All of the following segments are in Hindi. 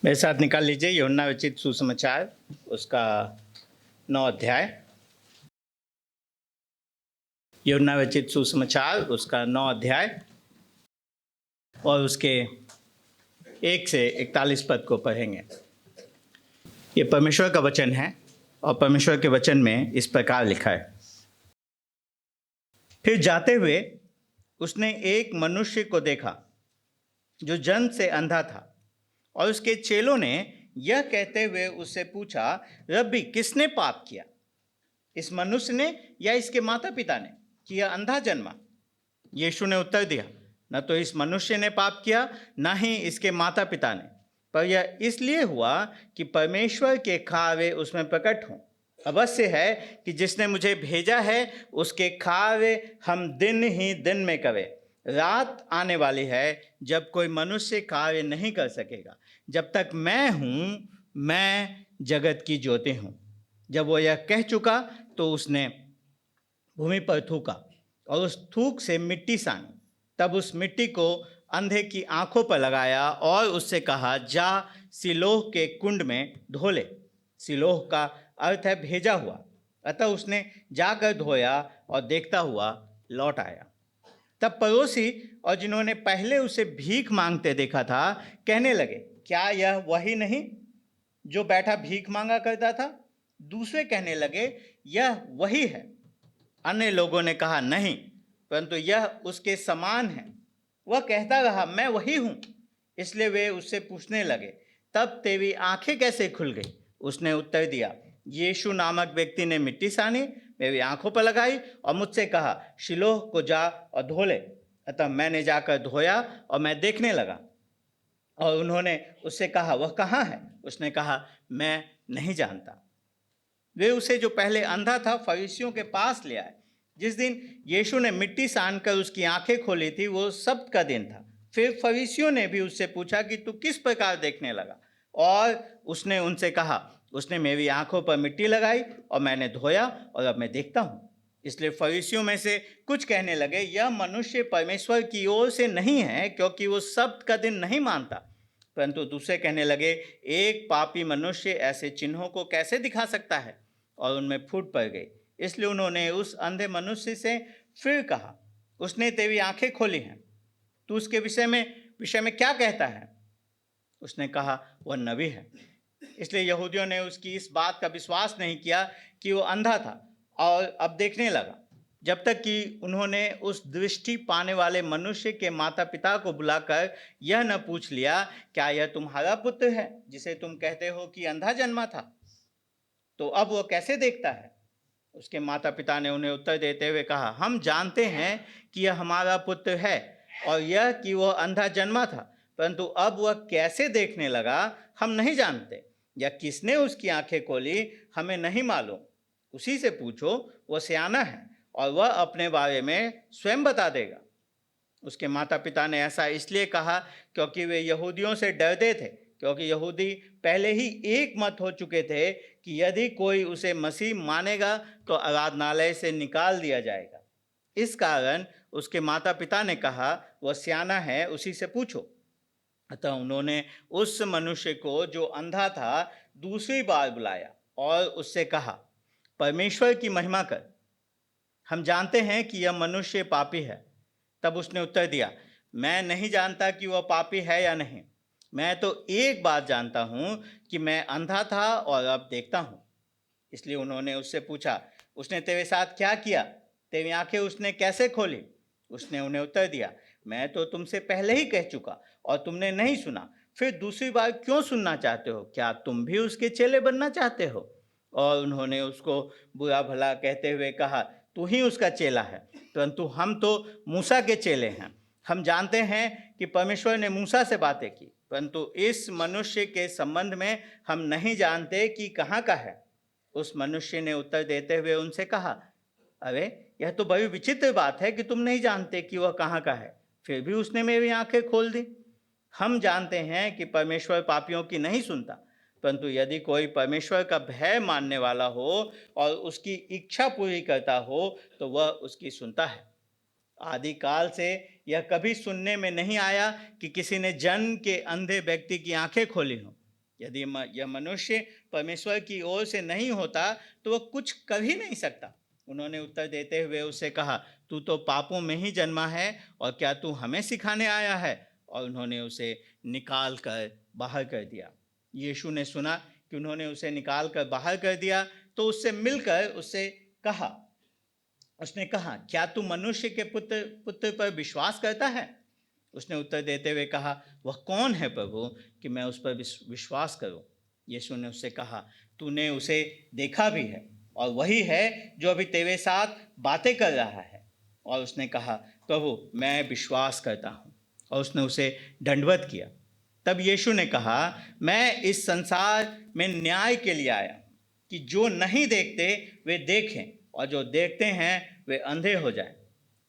मेरे साथ निकाल लीजिए यूहन्ना रचित सुसमाचार उसका 9 अध्याय। यूहन्ना रचित सुसमाचार उसका 9 अध्याय और उसके 1 से 41 पद को पढ़ेंगे। ये परमेश्वर का वचन है और परमेश्वर के वचन में इस प्रकार लिखा है। फिर जाते हुए उसने एक मनुष्य को देखा जो जन्म से अंधा था, और उसके चेलों ने यह कहते हुए उससे पूछा, रब्बी, किसने पाप किया, इस मनुष्य ने या इसके माता पिता ने, कि यह अंधा जन्मा? यीशु ने उत्तर दिया, न तो इस मनुष्य ने पाप किया, न ही इसके माता पिता ने, पर यह इसलिए हुआ कि परमेश्वर के कार्य उसमें प्रकट हों। अवश्य है कि जिसने मुझे भेजा है उसके कार्य हम दिन ही दिन में करें। रात आने वाली है जब कोई मनुष्य कार्य नहीं कर सकेगा। जब तक मैं हूँ, मैं जगत की ज्योति हूँ। जब वो यह कह चुका तो उसने भूमि पर थूका और उस थूक से मिट्टी सानी। तब उस मिट्टी को अंधे की आंखों पर लगाया और उससे कहा, जा सिलोह के कुंड में धो ले। सिलोह का अर्थ है भेजा हुआ। अतः उसने जाकर धोया और देखता हुआ लौट आया। तब पड़ोसी और जिन्होंने पहले उसे भीख मांगते देखा था कहने लगे, क्या यह वही नहीं जो बैठा भीख मांगा करता था? दूसरे कहने लगे, यह वही है। अन्य लोगों ने कहा, नहीं, परंतु यह उसके समान है। वह कहता रहा, मैं वही हूं। इसलिए वे उससे पूछने लगे, तब तेरी आंखें कैसे खुल गई? उसने उत्तर दिया, यीशु नामक व्यक्ति ने मिट्टी सानी, मेरी आंखों पर लगाई और मुझसे कहा, शिलोह को जा और धो ले। अतः मैंने जाकर धोया और मैं देखने लगा। और उन्होंने उससे कहा, वह कहाँ है? उसने कहा, मैं नहीं जानता। वे उसे जो पहले अंधा था फरीसियों के पास ले आए। जिस दिन यीशु ने मिट्टी सानकर उसकी आंखें खोली थी वो सब्त का दिन था। फिर फरीसियों ने भी उससे पूछा कि तू किस प्रकार देखने लगा? और उसने उनसे कहा, उसने मेरी आंखों पर मिट्टी लगाई और मैंने धोया और अब मैं देखता हूँ। इसलिए फरीसियों में से कुछ कहने लगे, यह मनुष्य परमेश्वर की ओर से नहीं है, क्योंकि वो सब्त का दिन नहीं मानता। परंतु दूसरे कहने लगे, एक पापी मनुष्य ऐसे चिन्हों को कैसे दिखा सकता है? और उनमें फूट पड़ गई। इसलिए उन्होंने उस अंधे मनुष्य से फिर कहा, उसने तेरी आंखें खोली हैं, तू उसके विषय में क्या कहता है? उसने कहा, वह नबी है। इसलिए यहूदियों ने उसकी इस बात का विश्वास नहीं किया कि वो अंधा था और अब देखने लगा, जब तक कि उन्होंने उस दृष्टि पाने वाले मनुष्य के माता पिता को बुलाकर यह न पूछ लिया, क्या यह तुम्हारा पुत्र है जिसे तुम कहते हो कि अंधा जन्मा था? तो अब वह कैसे देखता है? उसके माता पिता ने उन्हें उत्तर देते हुए कहा, हम जानते हैं कि यह हमारा पुत्र है और यह कि वह अंधा जन्मा था, परंतु अब वह कैसे देखने लगा हम नहीं जानते, या किसने उसकी आंखें खोली हमें नहीं मालूम। उसी से पूछो, वह सियाना है और वह अपने बारे में स्वयं बता देगा। उसके माता पिता ने ऐसा इसलिए कहा क्योंकि वे यहूदियों से डरते थे, क्योंकि यहूदी पहले ही एक मत हो चुके थे कि यदि कोई उसे मसीह मानेगा तो आराधनालय से निकाल दिया जाएगा। इस कारण उसके माता पिता ने कहा, वह सियाना है, उसी से पूछो। अतः उन्होंने उस मनुष्य को जो अंधा था दूसरी बार बुलाया और उससे कहा, परमेश्वर की महिमा कर, हम जानते हैं कि यह मनुष्य पापी है। तब उसने उत्तर दिया, मैं नहीं जानता कि वह पापी है या नहीं। मैं तो एक बात जानता हूँ कि मैं अंधा था और अब देखता हूँ। इसलिए उन्होंने उससे पूछा, उसने तेरे साथ क्या किया? तेरी आंखें उसने कैसे खोली? उसने उन्हें उत्तर दिया, मैं तो तुमसे पहले ही कह चुका और तुमने नहीं सुना। फिर दूसरी बार क्यों सुनना चाहते हो? क्या तुम भी उसके चेले बनना चाहते हो? और उन्होंने उसको बुरा भला कहते हुए कहा, तू ही उसका चेला है, परंतु हम तो मूसा के चेले हैं। हम जानते हैं कि परमेश्वर ने मूसा से बातें की, परंतु इस मनुष्य के संबंध में हम नहीं जानते कि कहाँ का है। उस मनुष्य ने उत्तर देते हुए उनसे कहा, अरे, यह तो बड़ी विचित्र बात है कि तुम नहीं जानते कि वह कहाँ का है, फिर भी उसने मेरी आंखें खोल दी। हम जानते हैं कि परमेश्वर पापियों की नहीं सुनता, परंतु यदि कोई परमेश्वर का भय मानने वाला हो और उसकी इच्छा पूरी करता हो तो वह उसकी सुनता है। आदि काल से यह कभी सुनने में नहीं आया कि किसी ने जन्म के अंधे व्यक्ति की आंखें खोली हों। यदि यह मनुष्य परमेश्वर की ओर से नहीं होता तो वह कुछ कर ही नहीं सकता। उन्होंने उत्तर देते हुए उससे कहा, तू तो पापों में ही जन्मा है और क्या तू हमें सिखाने आया है? और उन्होंने उसे निकाल कर बाहर कर दिया। यीशु ने सुना कि उन्होंने उसे निकाल कर बाहर कर दिया तो उससे मिलकर उसने कहा, क्या तू मनुष्य के पुत्र पर विश्वास करता है? उसने उत्तर देते हुए कहा, वह कौन है प्रभु कि मैं उस पर विश्वास करूं? यीशु ने उससे कहा, तूने उसे देखा भी है और वही है जो अभी तेरे साथ बातें कर रहा है। और उसने कहा, प्रभु मैं विश्वास करता हूं। और उसने उसे दंडवत किया। तब यीशु ने कहा, मैं इस संसार में न्याय के लिए आया कि जो नहीं देखते वे देखें और जो देखते हैं वे अंधे हो जाएं।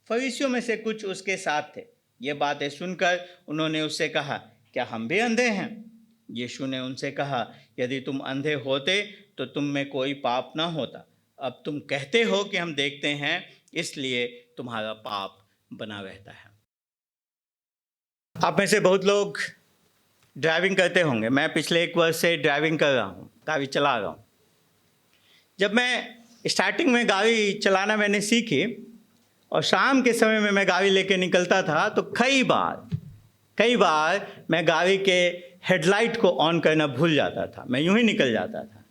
फरीसियों में से कुछ उसके साथ थे। ये बातें सुनकर उन्होंने उससे कहा, क्या हम भी अंधे हैं? यीशु ने उनसे कहा, यदि तुम अंधे होते तो तुम में कोई पाप न होता। अब तुम कहते हो कि हम देखते हैं, इसलिए तुम्हारा पाप बना रहता है। आप में से बहुत लोग ड्राइविंग करते होंगे। मैं पिछले 1 वर्ष से ड्राइविंग कर रहा हूँ, गाड़ी चला रहा हूँ। जब मैं स्टार्टिंग में गाड़ी चलाना मैंने सीखी और शाम के समय में मैं गाड़ी लेके निकलता था तो कई बार मैं गाड़ी के हेडलाइट को ऑन करना भूल जाता था। मैं यूं ही निकल जाता था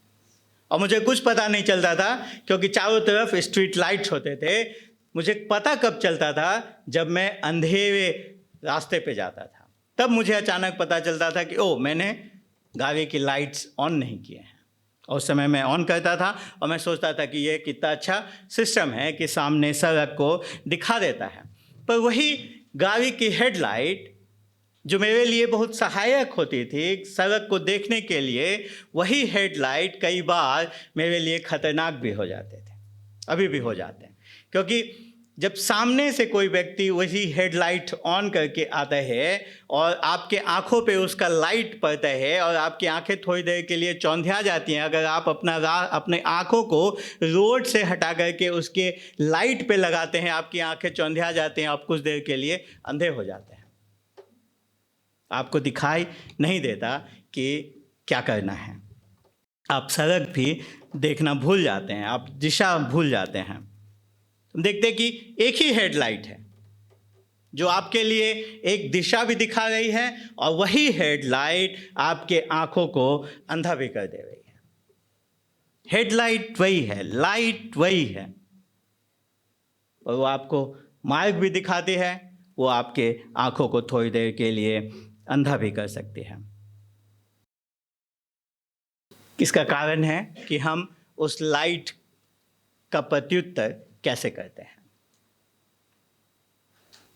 और मुझे कुछ पता नहीं चलता था, क्योंकि चारों तरफ स्ट्रीट लाइट्स होते थे। मुझे पता कब चलता था? जब मैं अंधेरे रास्ते पे जाता था। तब मुझे अचानक पता चलता था कि ओह, मैंने गाड़ी की लाइट्स ऑन नहीं किए हैं। और उस समय मैं ऑन करता था और मैं सोचता था कि ये कितना अच्छा सिस्टम है कि सामने सड़क को दिखा देता है। पर वही गाड़ी की हेडलाइट जो मेरे लिए बहुत सहायक होती थी सड़क को देखने के लिए, वही हेडलाइट कई बार मेरे लिए खतरनाक भी हो जाते थे, अभी भी हो जाते हैं। क्योंकि जब सामने से कोई व्यक्ति वही हेडलाइट ऑन करके आता है और आपके आंखों पे उसका लाइट पड़ता है और आपकी आंखें थोड़ी देर के लिए चौंधिया जाती हैं, अगर आप अपने आंखों को रोड से हटा करके उसके लाइट पे लगाते हैं, आपकी आंखें चौंधिया जाती हैं, आप कुछ देर के लिए अंधे हो जाते हैं। आपको दिखाई नहीं देता कि क्या करना है। आप सड़क भी देखना भूल जाते हैं, आप दिशा भूल जाते हैं। देखते हैं कि एक ही हेडलाइट है जो आपके लिए एक दिशा भी दिखा रही है और वही हेडलाइट आपके आंखों को अंधा भी कर दे रही है। हेडलाइट वही है, लाइट वही है, और वो आपको मार्ग भी दिखाती है, वो आपके आंखों को थोड़ी देर के लिए अंधा भी कर सकती है। इसका कारण है कि हम उस लाइट का प्रत्युत्तर कैसे करते हैं।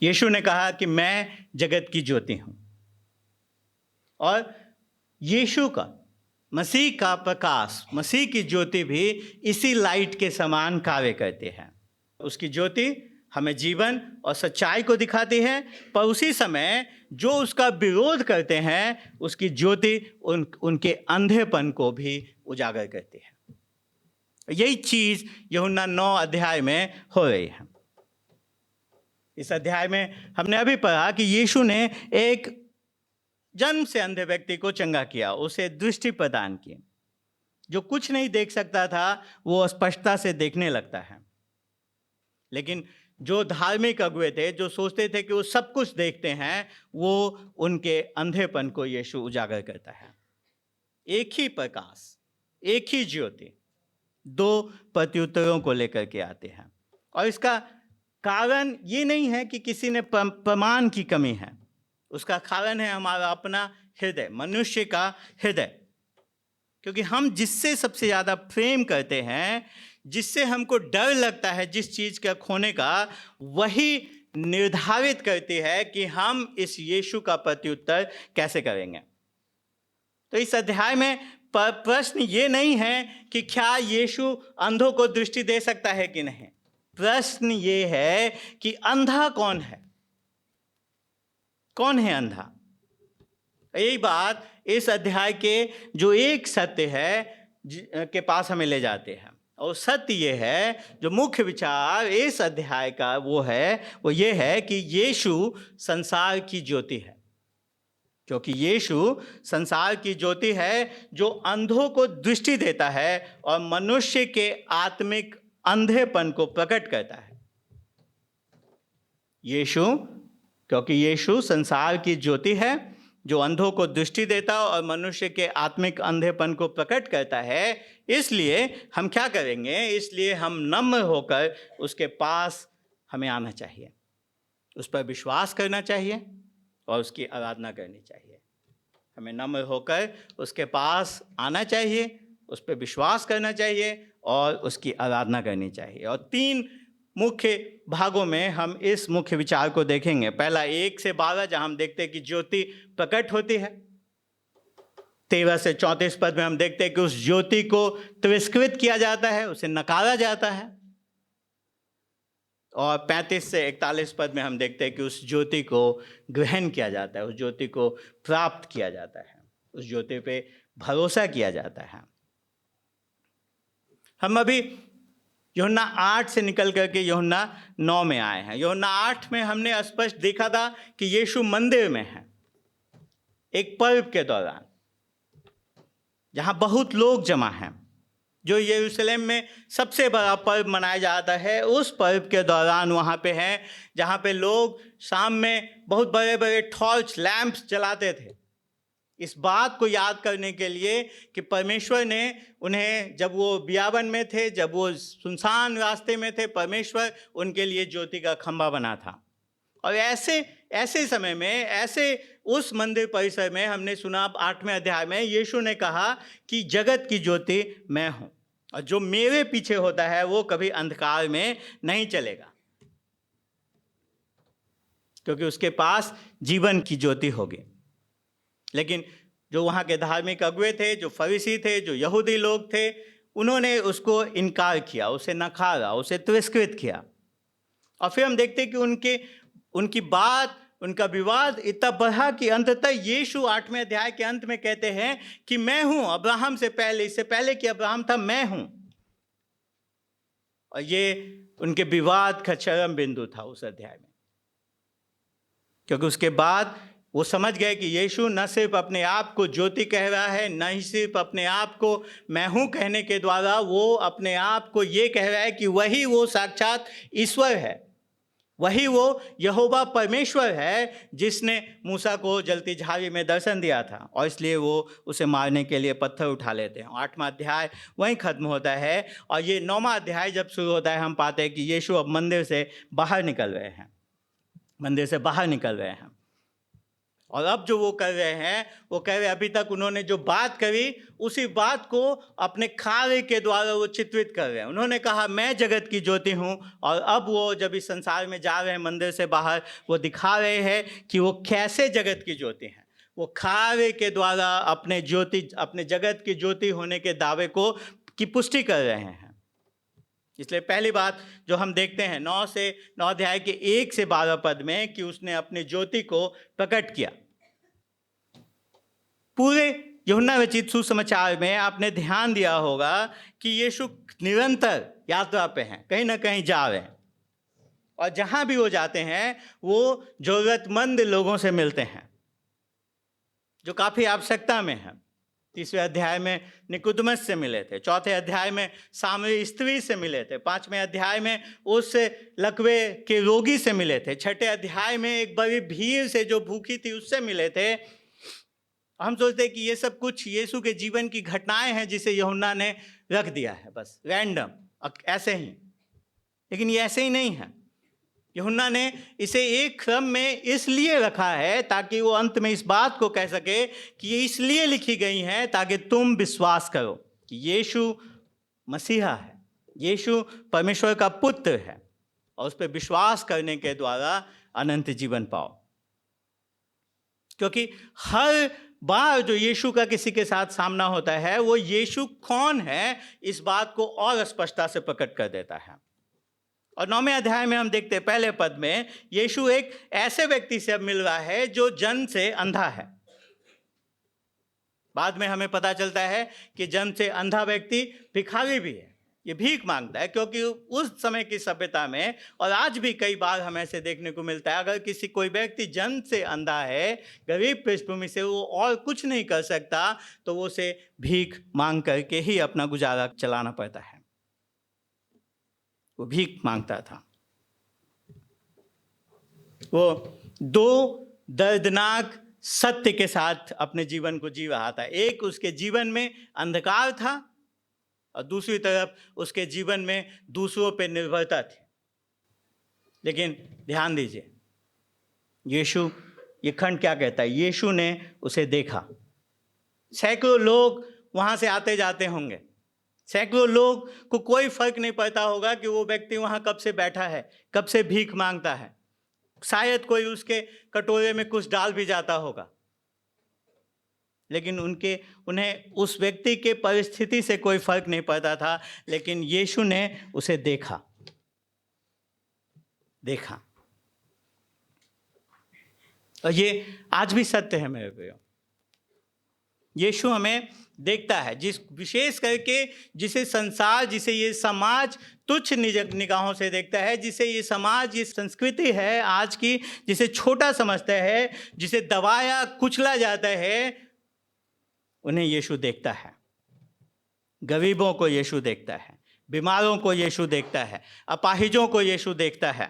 यीशु ने कहा कि मैं जगत की ज्योति हूं, और यीशु का, मसीह का प्रकाश, मसीह की ज्योति भी इसी लाइट के समान कार्य करती है। उसकी ज्योति हमें जीवन और सच्चाई को दिखाती है, पर उसी समय जो उसका विरोध करते हैं उसकी ज्योति उनके अंधेपन को भी उजागर करती है। यही चीज यूहन्ना 9 अध्याय में हो रही है। इस अध्याय में हमने अभी पढ़ा कि यीशु ने एक जन्म से अंधे व्यक्ति को चंगा किया, उसे दृष्टि प्रदान की। जो कुछ नहीं देख सकता था वो स्पष्टता से देखने लगता है। लेकिन जो धार्मिक अगुए थे, जो सोचते थे कि वो सब कुछ देखते हैं, वो उनके अंधेपन को यीशु उजागर करता है। एक ही प्रकाश, एक ही ज्योति, 2 प्रत्युत्तरों को लेकर के आते हैं। और इसका कारण ये नहीं है कि किसी ने प्रमाण की कमी है, उसका कारण है हमारा अपना हृदय, मनुष्य का हृदय। क्योंकि हम जिससे सबसे ज़्यादा प्रेम करते हैं, जिससे हमको डर लगता है जिस चीज़ का खोने का, वही निर्धारित करती है कि हम इस यीशु का प्रत्युत्तर कैसे करेंगे। तो इस अध्याय में प्रश्न ये नहीं है कि क्या यीशु अंधों को दृष्टि दे सकता है कि नहीं। प्रश्न ये है कि अंधा कौन है, कौन है अंधा। यही बात इस अध्याय के जो एक सत्य है के पास हमें ले जाते हैं। और सत्य ये है, जो मुख्य विचार इस अध्याय का वो ये है कि यीशु संसार की ज्योति है। क्योंकि यीशु संसार की ज्योति है जो अंधों को दृष्टि देता है और मनुष्य के आत्मिक अंधेपन को प्रकट करता है। क्योंकि यीशु संसार की ज्योति है जो अंधों को दृष्टि देता और मनुष्य के आत्मिक अंधेपन को प्रकट करता है, इसलिए हम क्या करेंगे? इसलिए हम नम्र होकर उसके पास हमें आना चाहिए, उस पर विश्वास करना चाहिए और उसकी आराधना करनी चाहिए। हमें नम्र होकर उसके पास आना चाहिए, उस पर विश्वास करना चाहिए और उसकी आराधना करनी चाहिए। और 3 मुख्य भागों में हम इस मुख्य विचार को देखेंगे। पहला 1 से 12, जहां हम देखते हैं कि ज्योति प्रकट होती है। 13 से 34 पद में हम देखते हैं कि उस ज्योति को तिरस्कृत किया जाता है, उसे नकारा जाता है। और 35 से 41 पद में हम देखते हैं कि उस ज्योति को ग्रहण किया जाता है, उस ज्योति को प्राप्त किया जाता है, उस ज्योति पे भरोसा किया जाता है। हम अभी यूहन्ना 8 से निकल करके यूहन्ना 9 में आए हैं। यूहन्ना 8 में हमने स्पष्ट देखा था कि यीशु मंदिर में है एक पर्व के दौरान, जहां बहुत लोग जमा हैं, जो यरूशलेम में सबसे बड़ा पर्व मनाया जाता है। उस पर्व के दौरान वहाँ पे हैं जहाँ पे लोग शाम में बहुत बड़े बड़े टॉर्च लैंप्स जलाते थे, इस बात को याद करने के लिए कि परमेश्वर ने उन्हें, जब वो बियावन में थे, जब वो सुनसान रास्ते में थे, परमेश्वर उनके लिए ज्योति का खंभा बना था। और ऐसे समय में, ऐसे उस मंदिर परिसर में हमने सुना 8वें अध्याय में यीशु ने कहा कि जगत की ज्योति मैं हूँ, और जो मेरे पीछे होता है वो कभी अंधकार में नहीं चलेगा, क्योंकि उसके पास जीवन की ज्योति होगी। लेकिन जो वहाँ के धार्मिक अगुवे थे, जो फरीसी थे, जो यहूदी लोग थे, उन्होंने उसको इनकार किया, उसे नकारा, उसे तिरस्कृत किया। और फिर हम देखते हैं कि उनकी बात, उनका विवाद इतना बढ़ा कि अंततः यीशु 8वें अध्याय के अंत में कहते हैं कि मैं हूं अब्राहम से पहले, इससे पहले कि अब्राहम था, मैं हूं। और ये उनके विवाद का चरम बिंदु था उस अध्याय में, क्योंकि उसके बाद वो समझ गए कि यीशु न सिर्फ अपने आप को ज्योति कह रहा है, न ही सिर्फ अपने आप को मैं हूं कहने के द्वारा वो अपने आप को ये कह रहा है कि वही वो साक्षात ईश्वर है, वही वो यहोवा परमेश्वर है जिसने मूसा को जलती झाड़ी में दर्शन दिया था। और इसलिए वो उसे मारने के लिए पत्थर उठा लेते हैं। 8वां अध्याय वहीं खत्म होता है और ये 9वां अध्याय जब शुरू होता है, हम पाते हैं कि यीशु अब मंदिर से बाहर निकल रहे हैं, मंदिर से बाहर निकल रहे हैं। और अब जो वो कर रहे हैं, वो कह रहे हैं, अभी तक उन्होंने जो बात करी उसी बात को अपने कार्य के द्वारा वो चित्रित कर रहे हैं। उन्होंने कहा मैं जगत की ज्योति हूँ, और अब वो जब इस संसार में जा रहे हैं मंदिर से बाहर, वो दिखा रहे हैं कि वो कैसे जगत की ज्योति हैं। वो कार्य के द्वारा अपने जगत की ज्योति होने के दावे की पुष्टि कर रहे हैं। इसलिए पहली बात जो हम देखते हैं 9 अध्याय के 1 से 12 पद में, कि उसने अपनी ज्योति को प्रकट किया। पूरे यूहन्ना रचित सुसमाचार में आपने ध्यान दिया होगा कि यीशु निरंतर यात्रा पे हैं, कहीं ना कहीं जा रहे हैं, और जहां भी वो जाते हैं वो जरूरतमंद लोगों से मिलते हैं जो काफी आवश्यकता में हैं। 3वें अध्याय में निकुदमस से मिले थे, 4थे अध्याय में सामरी स्त्री से मिले थे, 5वें अध्याय में उस लकवे के रोगी से मिले थे, 6ठे अध्याय में एक बड़ी भीड़ से जो भूखी थी उससे मिले थे। हम सोचते हैं कि ये सब कुछ यीशु के जीवन की घटनाएं हैं जिसे यूहन्ना ने रख दिया है, बस रैंडम ऐसे ही। लेकिन ये ऐसे ही नहीं है। यूहन्ना ने इसे एक क्रम में इसलिए रखा है ताकि वो अंत में इस बात को कह सके कि ये इसलिए लिखी गई हैं ताकि तुम विश्वास करो कि यीशु मसीहा है, यीशु परमेश्वर का पुत्र है, और उस पर विश्वास करने के द्वारा अनंत जीवन पाओ। क्योंकि हर बार जो यीशु का किसी के साथ सामना होता है, वो यीशु कौन है इस बात को और स्पष्टता से प्रकट कर देता है। और 9वें अध्याय में हम देखते हैं पहले पद में यीशु एक ऐसे व्यक्ति से अब मिल रहा है जो जन्म से अंधा है। बाद में हमें पता चलता है कि जन्म से अंधा व्यक्ति भिखारी भी है, ये भीख मांगता है, क्योंकि उस समय की सभ्यता में और आज भी कई बार हमें ऐसे देखने को मिलता है, अगर कोई व्यक्ति जन्म से अंधा है, गरीब पृष्ठभूमि से, वो और कुछ नहीं कर सकता, तो वो उसे भीख मांग करके ही अपना गुजारा चलाना पड़ता है। वो भीख मांगता था। वो दो दर्दनाक सत्य के साथ अपने जीवन को जी रहा था। एक, उसके जीवन में अंधकार था, और दूसरी तरफ उसके जीवन में दूसरों पे निर्भरता थी। लेकिन ध्यान दीजिए, यीशु, ये खंड क्या कहता है? यीशु ने उसे देखा। सैकड़ों लोग वहां से आते जाते होंगे, सैकड़ों लोग को कोई फर्क नहीं पड़ता होगा कि वो व्यक्ति वहां कब से बैठा है, कब से भीख मांगता है। शायद कोई उसके कटोरे में कुछ डाल भी जाता होगा, लेकिन उन्हें उस व्यक्ति के परिस्थिति से कोई फर्क नहीं पड़ता था। लेकिन यीशु ने उसे देखा। और ये आज भी सत्य है मेरे प्रियो। यीशु हमें देखता है, विशेष करके जिसे संसार, जिसे ये समाज तुच्छ निगाहों से देखता है, जिसे ये समाज, ये संस्कृति है आज की, जिसे छोटा समझता है, जिसे दबाया कुचला जाता है, उन्हें यीशु देखता है। गरीबों को यीशु देखता है, बीमारों को यीशु देखता है, अपाहिजों को यीशु देखता है,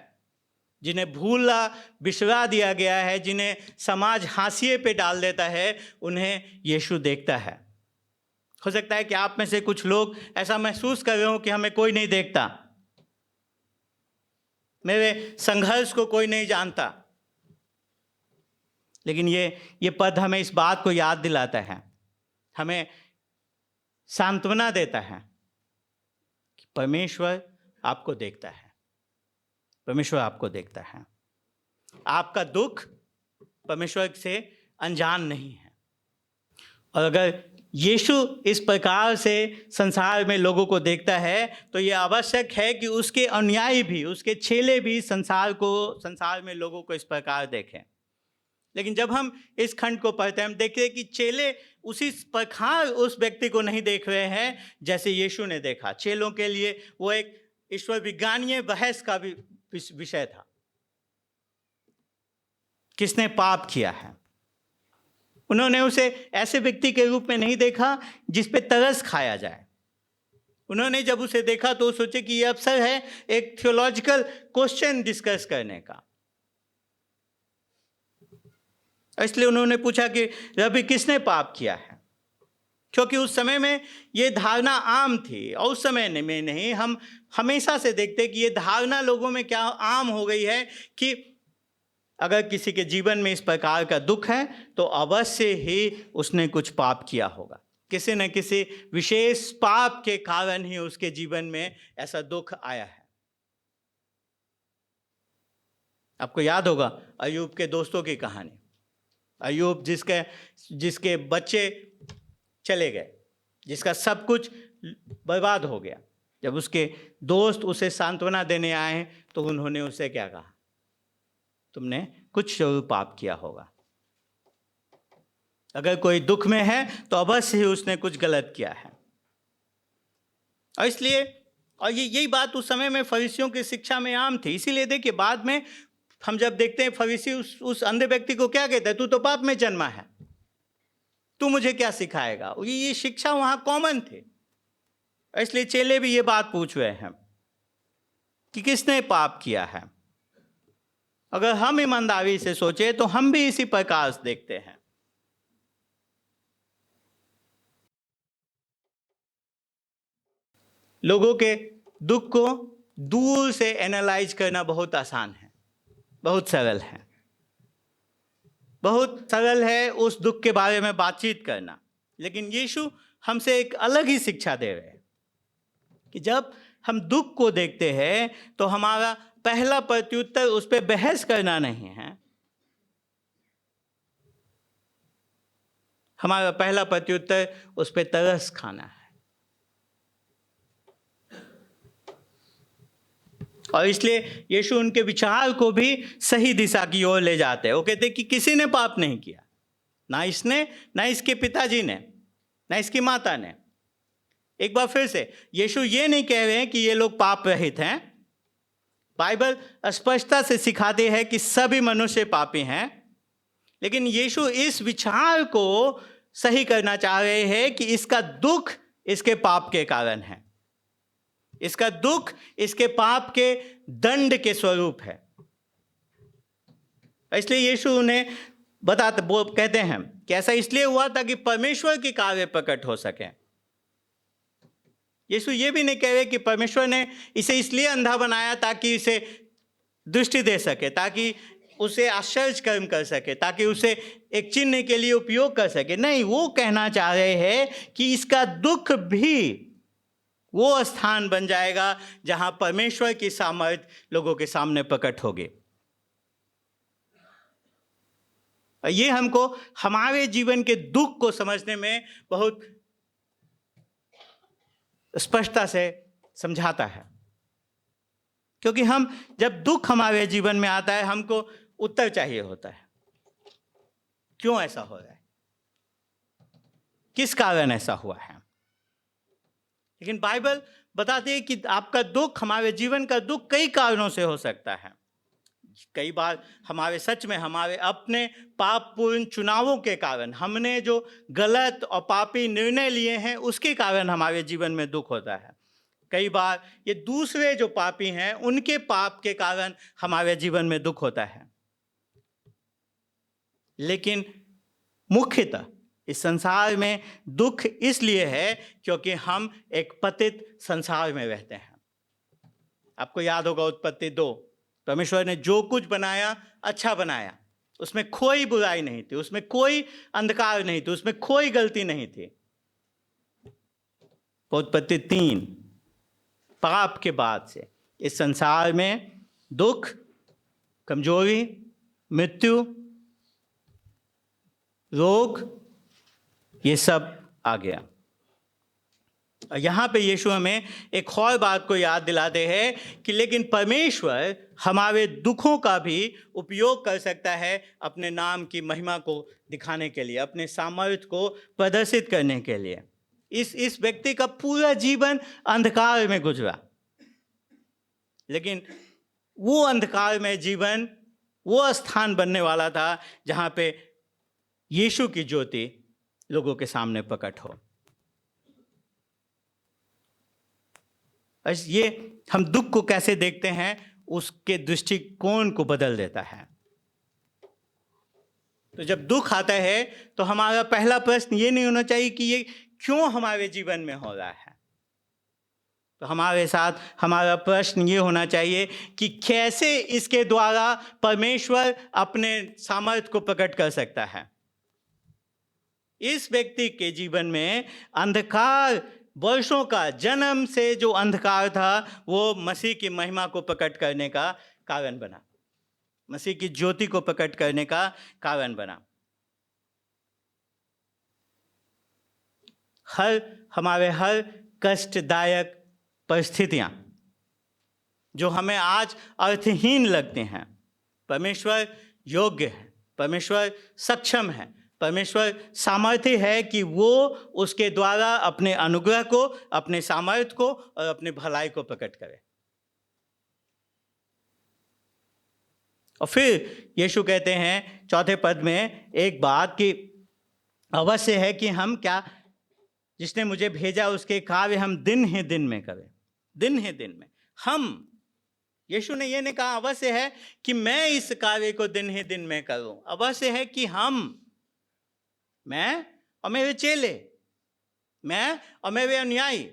जिन्हें भूला बिसरा दिया गया है, जिन्हें समाज हाशिए पे डाल देता है, उन्हें यीशु देखता है। हो सकता है कि आप में से कुछ लोग ऐसा महसूस कर रहे हो कि हमें कोई नहीं देखता, मेरे संघर्ष को कोई नहीं जानता। लेकिन ये पद हमें इस बात को याद दिलाता है, हमें सांत्वना देता है कि परमेश्वर आपको देखता है। परमेश्वर आपको देखता है। आपका दुख परमेश्वर से अनजान नहीं है। और अगर यीशु इस प्रकार से संसार में लोगों को देखता है, तो यह आवश्यक है कि उसके अनुयायी भी, उसके चेले भी संसार में लोगों को इस प्रकार देखें। लेकिन जब हम इस खंड को पढ़ते हैं, हम देखते हैं कि चेले उसी प्रकार उस व्यक्ति को नहीं देख रहे हैं जैसे यीशु ने देखा। चेलों के लिए वो एक ईश्वर विज्ञानीय बहस का भी विषय था। किसने पाप किया है? उन्होंने उसे ऐसे व्यक्ति के रूप में नहीं देखा जिस पे तरस खाया जाए। उन्होंने जब उसे देखा तो सोचे कि यह अवसर है एक थियोलॉजिकल क्वेश्चन डिस्कस करने का। इसलिए उन्होंने पूछा कि रबी, किसने पाप किया है? क्योंकि उस समय में ये धारणा आम थी, और उस समय में नहीं, हम हमेशा से देखते कि ये धारणा लोगों में क्या आम हो गई है कि अगर किसी के जीवन में इस प्रकार का दुख है तो अवश्य ही उसने कुछ पाप किया होगा। किसी न किसी विशेष पाप के कारण ही उसके जीवन में ऐसा दुख आया है। आपको याद होगा अय्यूब के दोस्तों की कहानी। अय्यूब जिसके बच्चे चले गए, जिसका सब कुछ बर्बाद हो गया। जब उसके दोस्त उसे सांत्वना देने आए तो उन्होंने उसे क्या कहा? तुमने कुछ जरूर पाप किया होगा। अगर कोई दुख में है तो अवश्य ही उसने कुछ गलत किया है। और इसलिए यही बात उस समय में फरीसियों की शिक्षा में आम थी। इसीलिए देखिए, बाद में हम जब देखते हैं फरीसी उस अंधे व्यक्ति को क्या कहता है? तू तो पाप में जन्मा है, तू मुझे क्या सिखाएगा? ये शिक्षा वहां कॉमन थी। इसलिए चेले भी ये बात पूछ रहे हैं कि किसने पाप किया है। अगर हम ईमानदारी से सोचे तो हम भी इसी प्रकार से देखते हैं। लोगों के दुख को दूर से एनालाइज करना बहुत आसान है, बहुत सरल है। बहुत सरल है उस दुख के बारे में बातचीत करना। लेकिन यीशु हमसे एक अलग ही शिक्षा दे रहे हैं कि जब हम दुख को देखते हैं तो हमारा पहला प्रत्युत्तर उस पर बहस करना नहीं है। हमारा पहला प्रत्युत्तर उस पर तरस खाना है। और इसलिए यीशु उनके विचार को भी सही दिशा की ओर ले जाते हैं। वो कहते हैं कि किसी ने पाप नहीं किया, ना इसने, ना इसके पिताजी ने, ना इसकी माता ने। एक बार फिर से, यीशु ये नहीं कह रहे हैं कि ये लोग पाप रहित हैं। बाइबल स्पष्टता से सिखाती है कि सभी मनुष्य पापी हैं, लेकिन यीशु इस विचार को सही करना चाह रहे हैं कि इसका दुख इसके पाप के कारण है, इसका दुख इसके पाप के दंड के स्वरूप है। इसलिए यीशु उन्हें वो कहते हैं कि ऐसा इसलिए हुआ ताकि परमेश्वर की कार्य प्रकट हो सके। यीशु ये भी नहीं कह रहे कि परमेश्वर ने इसे इसलिए अंधा बनाया ताकि इसे दृष्टि दे सके, ताकि उसे आश्चर्य कर्म कर सके, ताकि उसे एक चिन्ह के लिए उपयोग कर सके। नहीं, वो कहना चाह रहे हैं कि इसका दुख भी वो स्थान बन जाएगा जहां परमेश्वर की सामर्थ लोगों के सामने प्रकट होगी। ये हमको हमारे जीवन के दुख को समझने में बहुत स्पष्टता से समझाता है, क्योंकि हम जब दुख हमारे जीवन में आता है हमको उत्तर चाहिए होता है, क्यों ऐसा हो रहा है, किस कारण ऐसा हुआ है। लेकिन बाइबल बताती है कि आपका दुख, हमारे जीवन का दुख कई कारणों से हो सकता है। कई बार हमारे सच में हमारे अपने पापपूर्ण चुनावों के कारण, हमने जो गलत और पापी निर्णय लिए हैं उसके कारण हमारे जीवन में दुख होता है। कई बार ये दूसरे जो पापी हैं उनके पाप के कारण हमारे जीवन में दुख होता है। लेकिन मुख्यतः इस संसार में दुख इसलिए है क्योंकि हम एक पतित संसार में रहते हैं। आपको याद होगा उत्पत्ति 2, परमेश्वर ने जो कुछ बनाया अच्छा बनाया, उसमें कोई बुराई नहीं थी, उसमें कोई अंधकार नहीं थी, उसमें कोई गलती नहीं थी। उत्पत्ति 3, पाप के बाद से इस संसार में दुख, कमजोरी, मृत्यु, रोग, ये सब आ गया। और यहाँ पे यीशु हमें एक और बात को याद दिलाते हैं कि लेकिन परमेश्वर हमारे दुखों का भी उपयोग कर सकता है अपने नाम की महिमा को दिखाने के लिए, अपने सामर्थ्य को प्रदर्शित करने के लिए। इस व्यक्ति का पूरा जीवन अंधकार में गुजरा, लेकिन वो अंधकार में जीवन वो स्थान बनने वाला था जहाँ पे यीशु की ज्योति लोगों के सामने प्रकट हो। ये हम दुख को कैसे देखते हैं उसके दृष्टिकोण को बदल देता है। तो जब दुख आता है तो हमारा पहला प्रश्न ये नहीं होना चाहिए कि ये क्यों हमारे जीवन में हो रहा है। तो हमारे साथ हमारा प्रश्न ये होना चाहिए कि कैसे इसके द्वारा परमेश्वर अपने सामर्थ्य को प्रकट कर सकता है। इस व्यक्ति के जीवन में अंधकार, वर्षों का जन्म से जो अंधकार था वो मसीह की महिमा को प्रकट करने का कारण बना, मसीह की ज्योति को प्रकट करने का कारण बना। हमारे हर कष्टदायक परिस्थितियां जो हमें आज अर्थहीन लगती हैं, परमेश्वर योग्य है, परमेश्वर सक्षम है, परमेश्वर सामर्थ्य है कि वो उसके द्वारा अपने अनुग्रह को, अपने सामर्थ्य को और अपने भलाई को प्रकट करे। और फिर यीशु कहते हैं 4 पद में एक बात कि अवश्य है कि हम क्या, जिसने मुझे भेजा उसके कार्य हम दिन ही दिन में करें। दिन ही दिन में हम, यीशु ने ये नहीं कहा अवश्य है कि मैं इस कार्य को दिन ही दिन में करूं। अवश्य है कि हम, मैं और मेरे चेले, मैं और मेरे अनुयायी,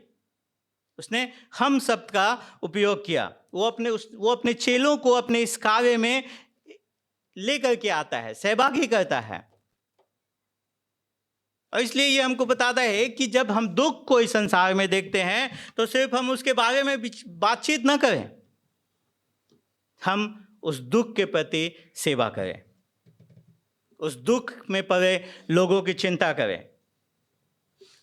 उसने हम सब का उपयोग किया। वो अपने चेलों को अपने इस कार्य में लेकर के आता है, सहभागी करता है। और इसलिए ये हमको बताता है कि जब हम दुख को इस संसार में देखते हैं तो सिर्फ हम उसके बारे में बातचीत न करें, हम उस दुख के प्रति सेवा करें, उस दुख में पड़े लोगों की चिंता करें,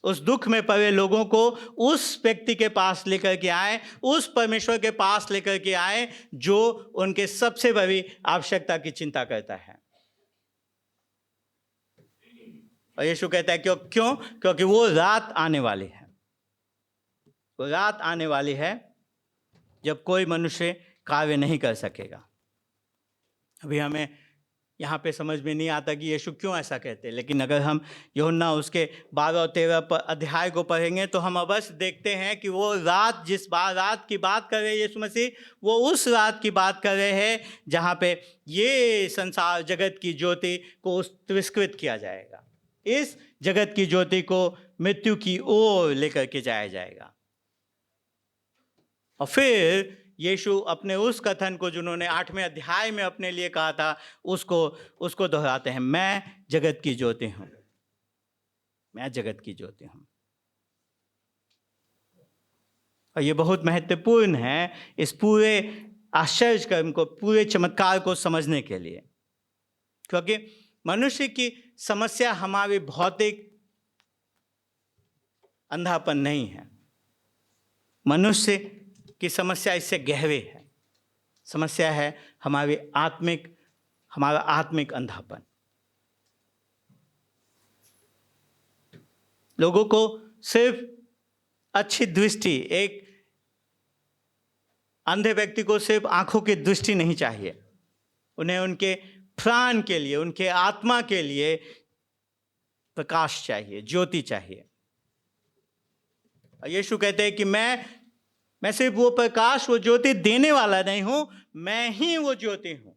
उस दुख में पड़े लोगों को उस व्यक्ति के पास लेकर के आए, उस परमेश्वर के पास लेकर के आए जो उनके सबसे बड़ी आवश्यकता की चिंता करता है। और यीशु कहता है क्यों? क्योंकि वो रात आने वाली है, वो रात आने वाली है जब कोई मनुष्य कार्य नहीं कर सकेगा। अभी हमें यहाँ पे समझ में नहीं आता कि यीशु क्यों ऐसा कहते हैं, लेकिन अगर हम यूहन्ना उसके 12 और 13 अध्याय को पढ़ेंगे तो हम अवश्य देखते हैं कि वो रात, जिस रात की बात कर रहे हैं यीशु मसीह, वो उस रात की बात कर रहे हैं जहाँ पे ये संसार जगत की ज्योति को तिरस्कृत किया जाएगा, इस जगत की ज्योति को मृत्यु की ओर लेकर के जाया जाएगा। और फिर यीशु अपने उस कथन को जिन्होंने 8वें अध्याय में अपने लिए कहा था, उसको दोहराते हैं, मैं जगत की ज्योति हूं, मैं जगत की ज्योति हूं। और ये बहुत महत्वपूर्ण है इस पूरे आश्चर्य कर्म को, पूरे चमत्कार को समझने के लिए, क्योंकि मनुष्य की समस्या हमारी भौतिक अंधापन नहीं है। मनुष्य की समस्या इससे गहरी है। समस्या है हमारा आत्मिक अंधापन। लोगों को सिर्फ अच्छी दृष्टि, एक अंधे व्यक्ति को सिर्फ आंखों की दृष्टि नहीं चाहिए, उन्हें उनके प्राण के लिए, उनके आत्मा के लिए प्रकाश चाहिए, ज्योति चाहिए। और यीशु कहते हैं कि मैं सिर्फ वो प्रकाश, वो ज्योति देने वाला नहीं हूं, मैं ही वो ज्योति हूं,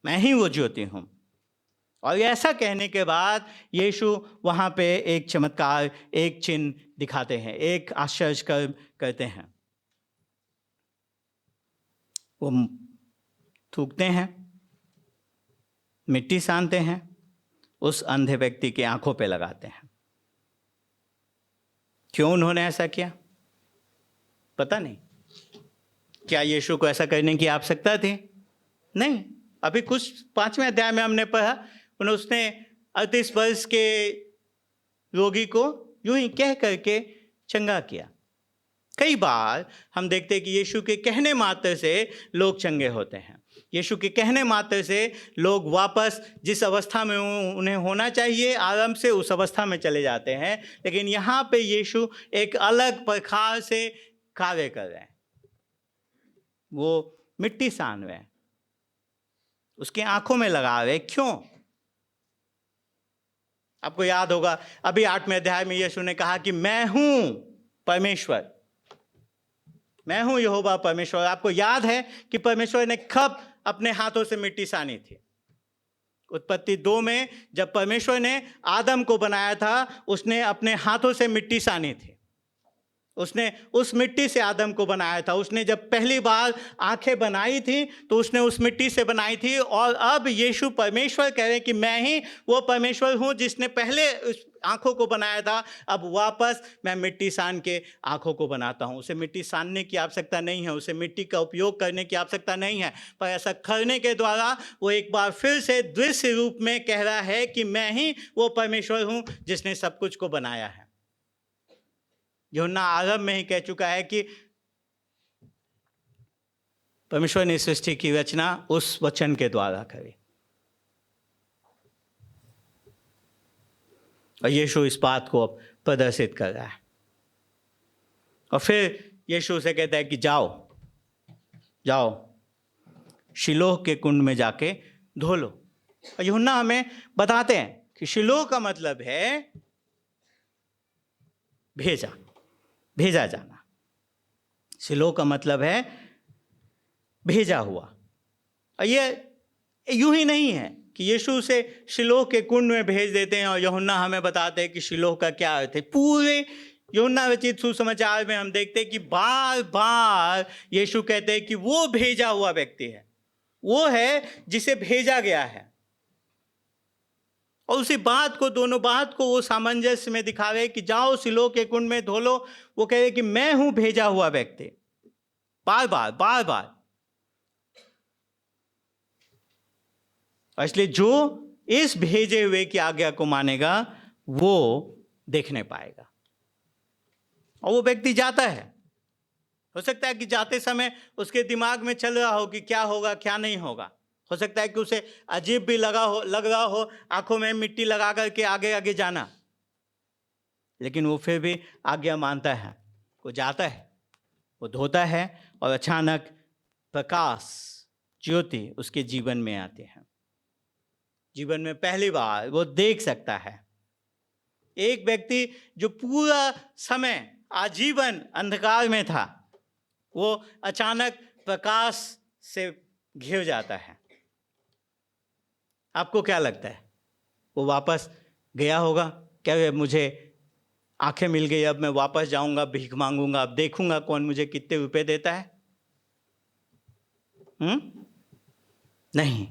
मैं ही वो ज्योति हूं। और ऐसा कहने के बाद यीशु वहां पे एक चमत्कार, एक चिन्ह दिखाते हैं, एक आश्चर्य कर्म करते हैं। वो थूकते हैं, मिट्टी सानते हैं, उस अंधे व्यक्ति की आंखों पे लगाते हैं। क्यों उन्होंने ऐसा किया पता नहीं। क्या यीशु को ऐसा करने की आवश्यकता थी? नहीं। अभी कुछ 5वें अध्याय में हमने पढ़ा, उसने 38 वर्ष के रोगी को यूं ही कह करके चंगा किया। कई बार हम देखते हैं कि यीशु के कहने मात्र से लोग चंगे होते हैं। यीशु के कहने मात्र से लोग वापस जिस अवस्था में उन्हें होना चाहिए आराम से उस अवस्था में चले जाते हैं। लेकिन यहाँ पे यीशु एक अलग प्रकार से कार्य कर रहे हैं। वो मिट्टी सान रहे हैं, उसकी आंखों में लगा रहे। क्यों? आपको याद होगा अभी 8वें अध्याय में यीशु ने कहा कि मैं हूं परमेश्वर, मैं हूं यहोवा परमेश्वर। आपको याद है कि परमेश्वर ने कब अपने हाथों से मिट्टी सानी थी? उत्पत्ति 2 में जब परमेश्वर ने आदम को बनाया था, उसने अपने हाथों से मिट्टी सानी थी। उसने उस मिट्टी से आदम को बनाया था। उसने जब पहली बार आंखें बनाई थी तो उसने उस मिट्टी से बनाई थी। और अब यीशु परमेश्वर कह रहे हैं कि मैं ही वो परमेश्वर हूं जिसने पहले उस आंखों को बनाया था। अब वापस मैं मिट्टी सान के आंखों को बनाता हूं। उसे मिट्टी सानने की आवश्यकता नहीं है, उसे मिट्टी का उपयोग करने की आवश्यकता नहीं है, पर ऐसा करने के द्वारा वो एक बार फिर से दृश्य रूप में कह रहा है कि मैं ही वो परमेश्वर हूं जिसने सब कुछ को बनाया है। यूहन्ना आरंभ में ही कह चुका है कि परमेश्वर ने सृष्टि की रचना उस वचन के द्वारा करी। और यीशु इस बात को प्रदर्शित कर रहा है। और फिर यीशु से कहता है कि जाओ शिलोह के कुंड में जाके धो लो। और यूहन्ना हमें बताते हैं कि शिलोह का मतलब है भेजा जाना। शिलोह का मतलब है भेजा हुआ। और ये यूं ही नहीं है कि यीशु उसे शिलोह के कुंड में भेज देते हैं और यूहन्ना हमें बताते हैं कि शिलोह का क्या अर्थ है। पूरे यूहन्ना रचित सुसमाचार में हम देखते हैं कि बार बार यीशु कहते हैं कि वो भेजा हुआ व्यक्ति है, वो है जिसे भेजा गया है। और उसी बात को, दोनों बात को वो सामंजस्य में दिखा रहे कि जाओ शिलोह के कुंड में धो लो। वो कह रहे कि मैं हूं भेजा हुआ व्यक्ति। बार बार। इसलिए जो इस भेजे हुए की आज्ञा को मानेगा वो देखने पाएगा। और वो व्यक्ति जाता है। हो सकता है कि जाते समय उसके दिमाग में चल रहा हो कि क्या होगा क्या नहीं होगा। हो सकता है कि उसे अजीब भी लग रहा हो आंखों में मिट्टी लगा करके आगे आगे जाना। लेकिन वो फिर भी आज्ञा मानता है। वो जाता है, वो धोता है, और अचानक प्रकाश, ज्योति उसके जीवन में आते हैं। जीवन में पहली बार वो देख सकता है। एक व्यक्ति जो पूरा समय आजीवन अंधकार में था, वो अचानक प्रकाश से घिर जाता है। आपको क्या लगता है, वो वापस गया होगा? क्या मुझे आंखें मिल गई, अब मैं वापस जाऊंगा, भीख मांगूंगा, अब देखूंगा कौन मुझे कितने रुपए देता है? नहीं,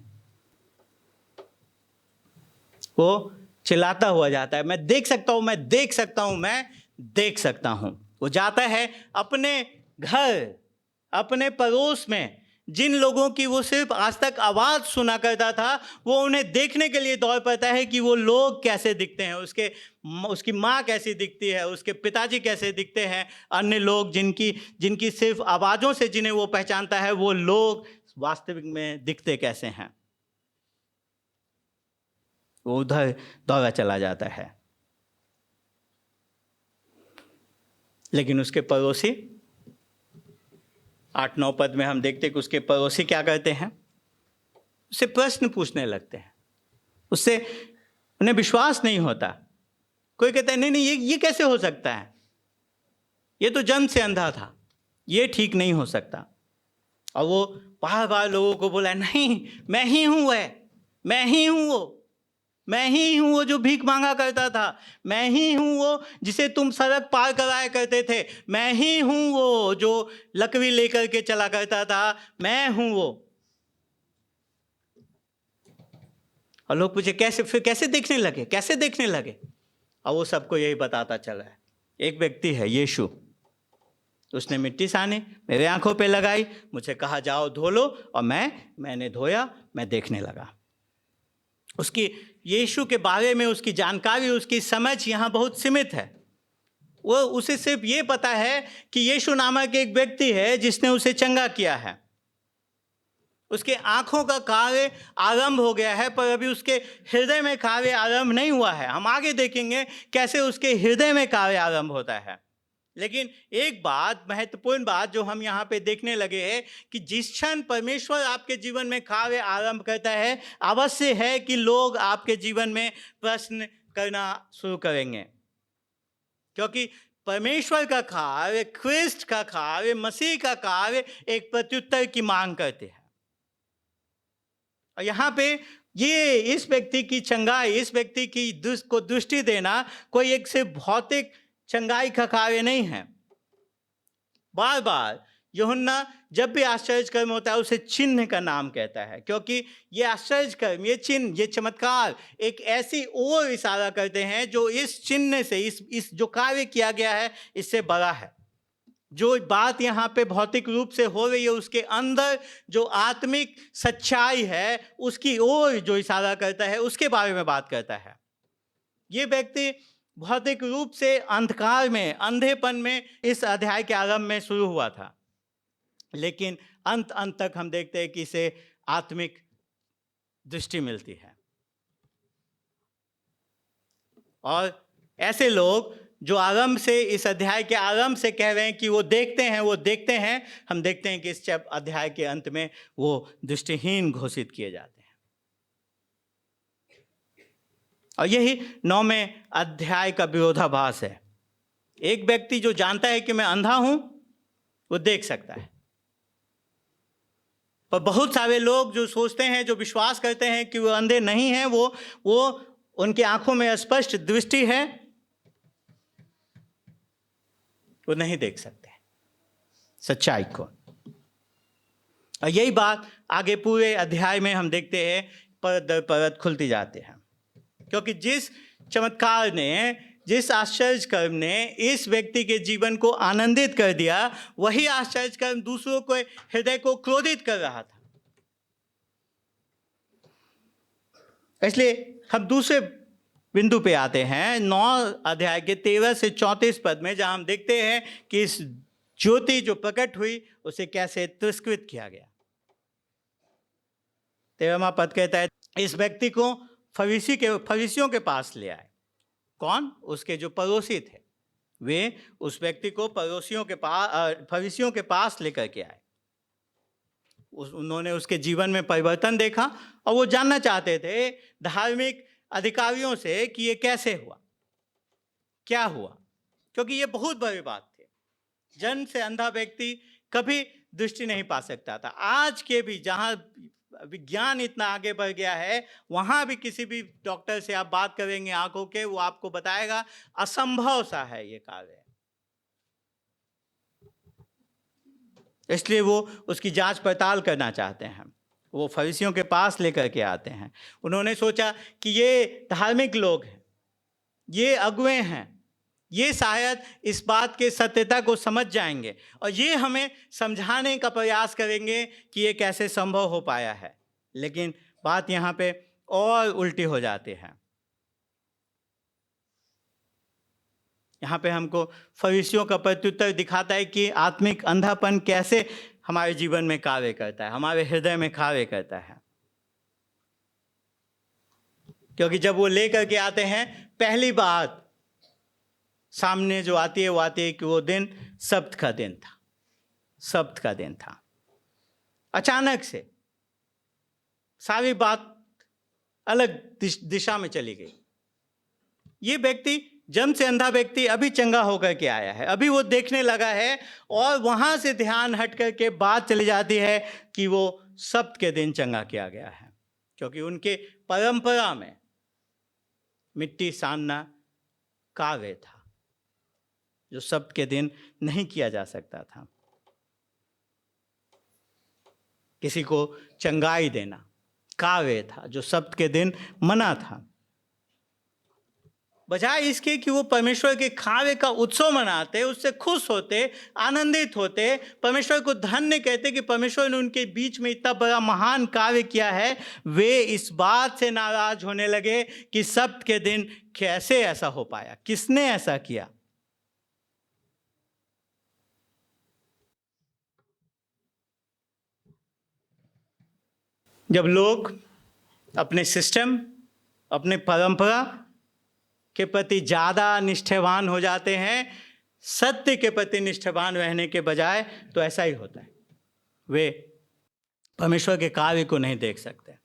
वो चिल्लाता हुआ जाता है, मैं देख सकता हूं, मैं देख सकता हूं, मैं देख सकता हूं। वो जाता है अपने घर, अपने पड़ोस में जिन लोगों की वो सिर्फ आज तक आवाज सुना करता था, वो उन्हें देखने के लिए दौड़ पड़ता है कि वो लोग कैसे दिखते हैं, उसकी माँ कैसी दिखती है, उसके पिताजी कैसे दिखते हैं, अन्य लोग जिनकी सिर्फ आवाज़ों से जिन्हें वो पहचानता है, वो लोग वास्तविक में दिखते कैसे हैं। वो उधर दौड़ा चला जाता है। लेकिन उसके पड़ोसी, 8-9 पद में हम देखते कि उसके पड़ोसी क्या करते हैं, उससे प्रश्न पूछने लगते हैं। उससे उन्हें विश्वास नहीं होता। कोई कहता है नहीं ये कैसे हो सकता है, ये तो जन्म से अंधा था, ये ठीक नहीं हो सकता। और वो बार बार लोगों को बोला, नहीं मैं ही हूँ वह, मैं ही हूँ वो, मैं ही हूँ वो जो भीख मांगा करता था, मैं ही हूँ वो जिसे तुम सड़क पार कराया करते थे, मैं ही हूँ वो जो लकड़ी लेकर के चला करता था, मैं हूँ वो। और लोग पूछे कैसे, फिर कैसे देखने लगे, कैसे देखने लगे? और वो सबको यही बताता चला है। एक व्यक्ति है यीशु, उसने मिट्टी सानी मेरे आंखों पे लगाई, मुझे कहा जाओ धो लो, और मैंने धोया, मैं देखने लगा। उसकी यीशु के बारे में उसकी जानकारी, उसकी समझ यहाँ बहुत सीमित है। वो उसे सिर्फ ये पता है कि यीशु नामक एक व्यक्ति है जिसने उसे चंगा किया है। उसके आंखों का कार्य आरंभ हो गया है, पर अभी उसके हृदय में कार्य आरंभ नहीं हुआ है। हम आगे देखेंगे कैसे उसके हृदय में कार्य आरंभ होता है। लेकिन एक बात, महत्वपूर्ण बात जो हम यहाँ पे देखने लगे हैं कि जिस क्षण परमेश्वर आपके जीवन में कार्य आरंभ करता है, अवश्य है कि लोग आपके जीवन में प्रश्न करना शुरू करेंगे, क्योंकि परमेश्वर का कार्य, ख्रिस्ट का कार्य, मसीह का कार्य एक प्रत्युत्तर की मांग करते हैं। और यहाँ पे ये इस व्यक्ति की चंगाई, इस व्यक्ति की को दृष्टि देना कोई एक सिर्फ भौतिक चंगाई का कार्य नहीं है। बार बार यूहन्ना जब भी आश्चर्य कर्म होता है उसे चिन्ह का नाम कहता है, क्योंकि ये आश्चर्य कर्म, ये चिन्ह, ये चमत्कार एक ऐसी ओर इशारा करते हैं जो इस चिन्ह से, इस जो कार्य किया गया है इससे बड़ा है। जो बात यहाँ पे भौतिक रूप से हो रही है, उसके अंदर जो आत्मिक सच्चाई है उसकी ओर जो इशारा करता है, उसके बारे में बात करता है। ये व्यक्ति भौतिक रूप से अंधकार में, अंधेपन में इस अध्याय के आरंभ में शुरू हुआ था, लेकिन अंत तक हम देखते हैं कि इसे आत्मिक दृष्टि मिलती है। और ऐसे लोग जो आरंभ से, इस अध्याय के आरंभ से कह रहे हैं कि वो देखते हैं, हम देखते हैं कि इस अध्याय के अंत में वो दृष्टिहीन घोषित किए जाते हैं। और यही 9वें अध्याय का विरोधाभास है। एक व्यक्ति जो जानता है कि मैं अंधा हूं, वो देख सकता है, पर बहुत सारे लोग जो सोचते हैं, जो विश्वास करते हैं कि वो अंधे नहीं हैं, वो उनकी आंखों में स्पष्ट दृष्टि है, वो नहीं देख सकते सच्चाई को। और यही बात आगे पूरे अध्याय में हम देखते हैं, परत दर परत खुलती जाते हैं, क्योंकि जिस चमत्कार ने, जिस आश्चर्य कर्म ने इस व्यक्ति के जीवन को आनंदित कर दिया, वही आश्चर्य कर्म दूसरों को, हृदय को क्रोधित कर रहा था। इसलिए हम दूसरे बिंदु पे आते हैं, 9 अध्याय के 13 से 34 पद में, जहां हम देखते हैं कि इस ज्योति जो प्रकट हुई उसे कैसे तिरस्कृत किया गया। 13वां पद कहता है, इस व्यक्ति को फरीसियों के पास ले आए। कौन? उसके जो पड़ोसी थे, वे उस व्यक्ति को फरीसियों के पास लेकर के आए। उन्होंने उसके जीवन में परिवर्तन देखा और वो जानना चाहते थे धार्मिक अधिकारियों से कि ये कैसे हुआ, क्या हुआ, क्योंकि ये बहुत बड़ी बात थी। जन्म से अंधा व्यक्ति कभी दृष्टि नहीं पा सकता था। आज के भी जहाँ विज्ञान इतना आगे बढ़ गया है, वहाँ भी किसी भी डॉक्टर से आप बात करेंगे आंखों के, वो आपको बताएगा असंभव सा है ये कार्य। इसलिए वो उसकी जांच पड़ताल करना चाहते हैं। वो फरीसियों के पास लेकर के आते हैं। उन्होंने सोचा कि ये धार्मिक लोग हैं, ये अगुवे हैं, ये शायद इस बात के सत्यता को समझ जाएंगे और ये हमें समझाने का प्रयास करेंगे कि ये कैसे संभव हो पाया है। लेकिन बात यहाँ पे और उल्टी हो जाती है। यहाँ पे हमको फरीसियों का प्रत्युत्तर दिखाता है कि आत्मिक अंधापन कैसे हमारे जीवन में कार्य करता है, हमारे हृदय में कार्य करता है। क्योंकि जब वो लेकर के आते हैं, पहली बात सामने जो आती है वो आती है कि वो दिन सब्त का दिन था। सब्त का दिन था। अचानक से सारी बात अलग दिशा में चली गई। ये व्यक्ति, जन्म से अंधा व्यक्ति, अभी चंगा होकर के आया है, अभी वो देखने लगा है और वहां से ध्यान हट करके बात चली जाती है कि वो सब्त के दिन चंगा किया गया है। क्योंकि उनके परंपरा में मिट्टी सानना कार्य था जो सब्त के दिन नहीं किया जा सकता था। किसी को चंगाई देना कार्य था जो सब्त के दिन मना था। बजाय इसके कि वो परमेश्वर के कार्य का उत्सव मनाते, उससे खुश होते, आनंदित होते, परमेश्वर को धन्य कहते कि परमेश्वर ने उनके बीच में इतना बड़ा महान कार्य किया है, वे इस बात से नाराज होने लगे कि सब्त के दिन कैसे ऐसा हो पाया, किसने ऐसा किया। जब लोग अपने सिस्टम, अपने परंपरा के प्रति ज़्यादा निष्ठावान हो जाते हैं, सत्य के प्रति निष्ठावान रहने के बजाय, तो ऐसा ही होता है, वे परमेश्वर के कार्य को नहीं देख सकते।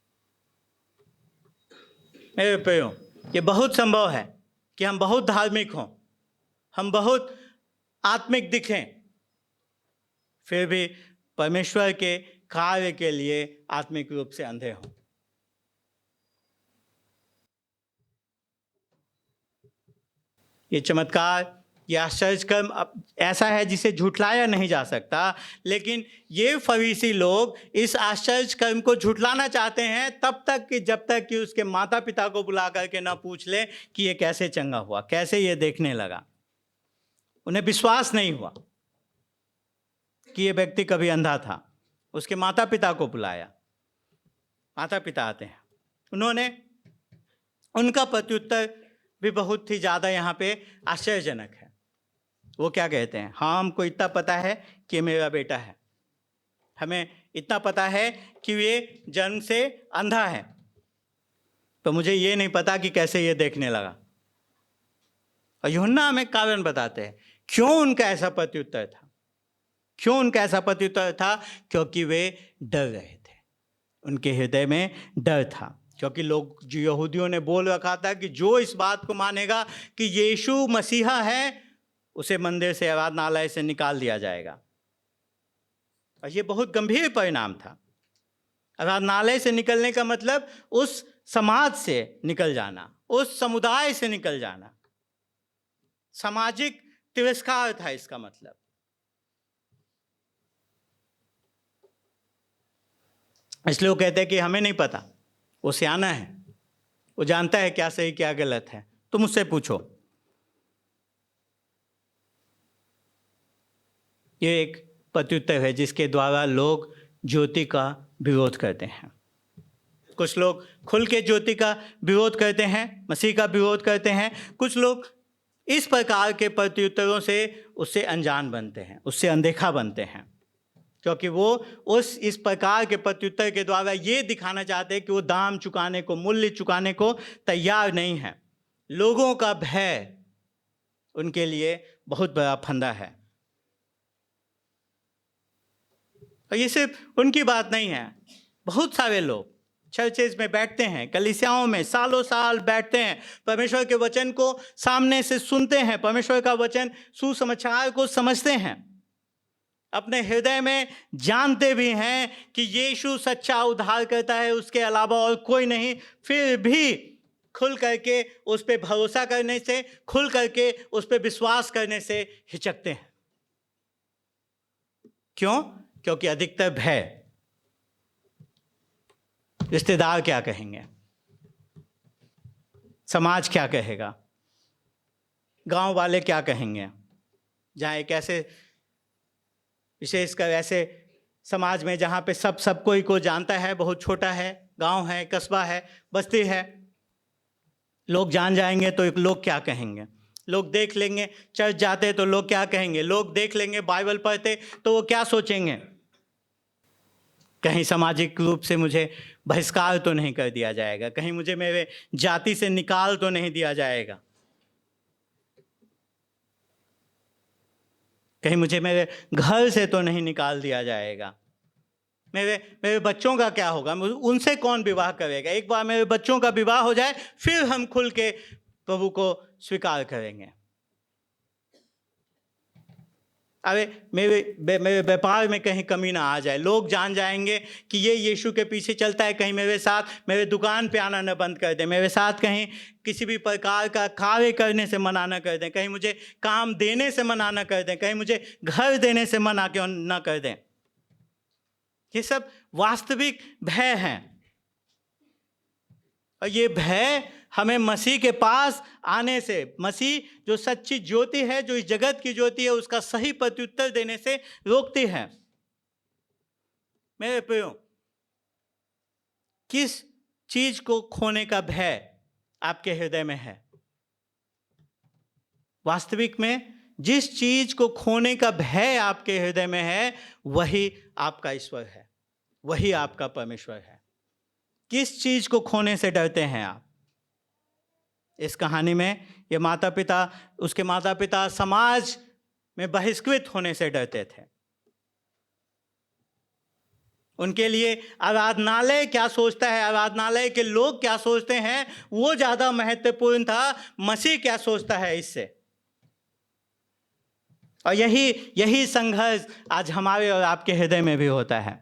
मेरे प्रियो, ये बहुत संभव है कि हम बहुत धार्मिक हों, हम बहुत आत्मिक दिखें, फिर भी परमेश्वर के कार्य के लिए आत्मिक रूप से अंधे हों। ये चमत्कार, ये आश्चर्य कर्म ऐसा है जिसे झुठलाया नहीं जा सकता। लेकिन ये फरीसी लोग इस आश्चर्य कर्म को झुठलाना चाहते हैं तब तक कि जब तक कि उसके माता पिता को बुला करके ना पूछ ले कि ये कैसे चंगा हुआ, कैसे ये देखने लगा। उन्हें विश्वास नहीं हुआ कि ये व्यक्ति कभी अंधा था। उसके माता पिता को बुलाया, माता पिता आते हैं, उन्होंने, उनका प्रत्युत्तर भी बहुत ही ज़्यादा यहाँ पे आश्चर्यजनक है। वो क्या कहते हैं? हाँ, हमको इतना पता है कि मेरा बेटा है, हमें इतना पता है कि ये जन्म से अंधा है, तो मुझे ये नहीं पता कि कैसे ये देखने लगा। और यूहन्ना हमें कारण बताते हैं क्यों उनका ऐसा प्रत्युत्तर था। क्यों उनका ऐसा प्रत्युत्तर था? क्योंकि वे डर रहे थे, उनके हृदय में डर था। क्योंकि लोग, जो यहूदियों ने बोल रखा था कि जो इस बात को मानेगा कि यीशु मसीहा है, उसे मंदिर से, आराधनालय से निकाल दिया जाएगा। और ये बहुत गंभीर परिणाम था। आराधनालय से निकलने का मतलब उस समाज से निकल जाना, उस समुदाय से निकल जाना, सामाजिक तिरस्कार था इसका मतलब। इसलिए वो कहते हैं कि हमें नहीं पता, वो सियाना है, वो जानता है क्या सही क्या गलत है, तुम उससे पूछो। ये एक प्रत्युत्तर है जिसके द्वारा लोग ज्योति का विरोध करते हैं। कुछ लोग खुल के ज्योति का विरोध करते हैं, मसीह का विरोध करते हैं। कुछ लोग इस प्रकार के प्रत्युत्तरों से उससे अनजान बनते हैं, उससे अनदेखा बनते हैं, क्योंकि वो इस प्रकार के प्रत्युत्तर के द्वारा ये दिखाना चाहते हैं कि वो दाम चुकाने को, मूल्य चुकाने को तैयार नहीं है। लोगों का भय उनके लिए बहुत बड़ा फंदा है। और ये सिर्फ उनकी बात नहीं है, बहुत सारे लोग चर्चेज में बैठते हैं, कलीसियाओं में सालों साल बैठते हैं, परमेश्वर के वचन को सामने से सुनते हैं, परमेश्वर का वचन सुसमाचार को समझते हैं, अपने हृदय में जानते भी हैं कि यीशु सच्चा उद्धार करता है, उसके अलावा और कोई नहीं, फिर भी खुल करके उस पर भरोसा करने से, खुल करके उस पर विश्वास करने से हिचकते हैं। क्यों? क्योंकि अधिकतर भय, रिश्तेदार क्या कहेंगे, समाज क्या कहेगा, गांव वाले क्या कहेंगे। जहाँ एक ऐसे विशेषकर ऐसे समाज में जहाँ पे सब कोई को जानता है, बहुत छोटा है, गांव है, कस्बा है, बस्ती है, लोग जान जाएंगे तो लोग क्या कहेंगे, लोग देख लेंगे चर्च जाते तो लोग क्या कहेंगे, लोग देख लेंगे बाइबल पढ़ते तो वो क्या सोचेंगे, कहीं सामाजिक रूप से मुझे बहिष्कार तो नहीं कर दिया जाएगा, कहीं मुझे मेरे जाति से निकाल तो नहीं दिया जाएगा, कहीं मुझे मेरे घर से तो नहीं निकाल दिया जाएगा, मेरे बच्चों का क्या होगा, उनसे कौन विवाह करेगा। एक बार मेरे बच्चों का विवाह हो जाए फिर हम खुल के प्रभु को स्वीकार करेंगे। अरे मेरे व्यापार में कहीं कमी ना आ जाए, लोग जान जाएंगे कि ये यीशु के पीछे चलता है, कहीं मेरे साथ मेरे दुकान पे आना न बंद कर दें, मेरे साथ कहीं किसी भी प्रकार का कार्य करने से मना न कर दें, कहीं मुझे काम देने से मना न कर दें, कहीं मुझे घर देने से मना क्यों न कर दें। ये सब वास्तविक भय हैं, और ये भय हमें मसीह के पास आने से, मसीह जो सच्ची ज्योति है, जो इस जगत की ज्योति है, उसका सही प्रत्युत्तर देने से रोकती है। मेरे प्रियो, किस चीज को खोने का भय आपके हृदय में है? वास्तविक में जिस चीज को खोने का भय आपके हृदय में है, वही आपका ईश्वर है, वही आपका परमेश्वर है। किस चीज को खोने से डरते हैं आप? इस कहानी में ये माता पिता, उसके माता पिता समाज में बहिष्कृत होने से डरते थे। उनके लिए आराधनालय क्या सोचता है, आराधनालय के लोग क्या सोचते हैं, वो ज्यादा महत्वपूर्ण था, मसीह क्या सोचता है इससे। और यही संघर्ष आज हमारे और आपके हृदय में भी होता है।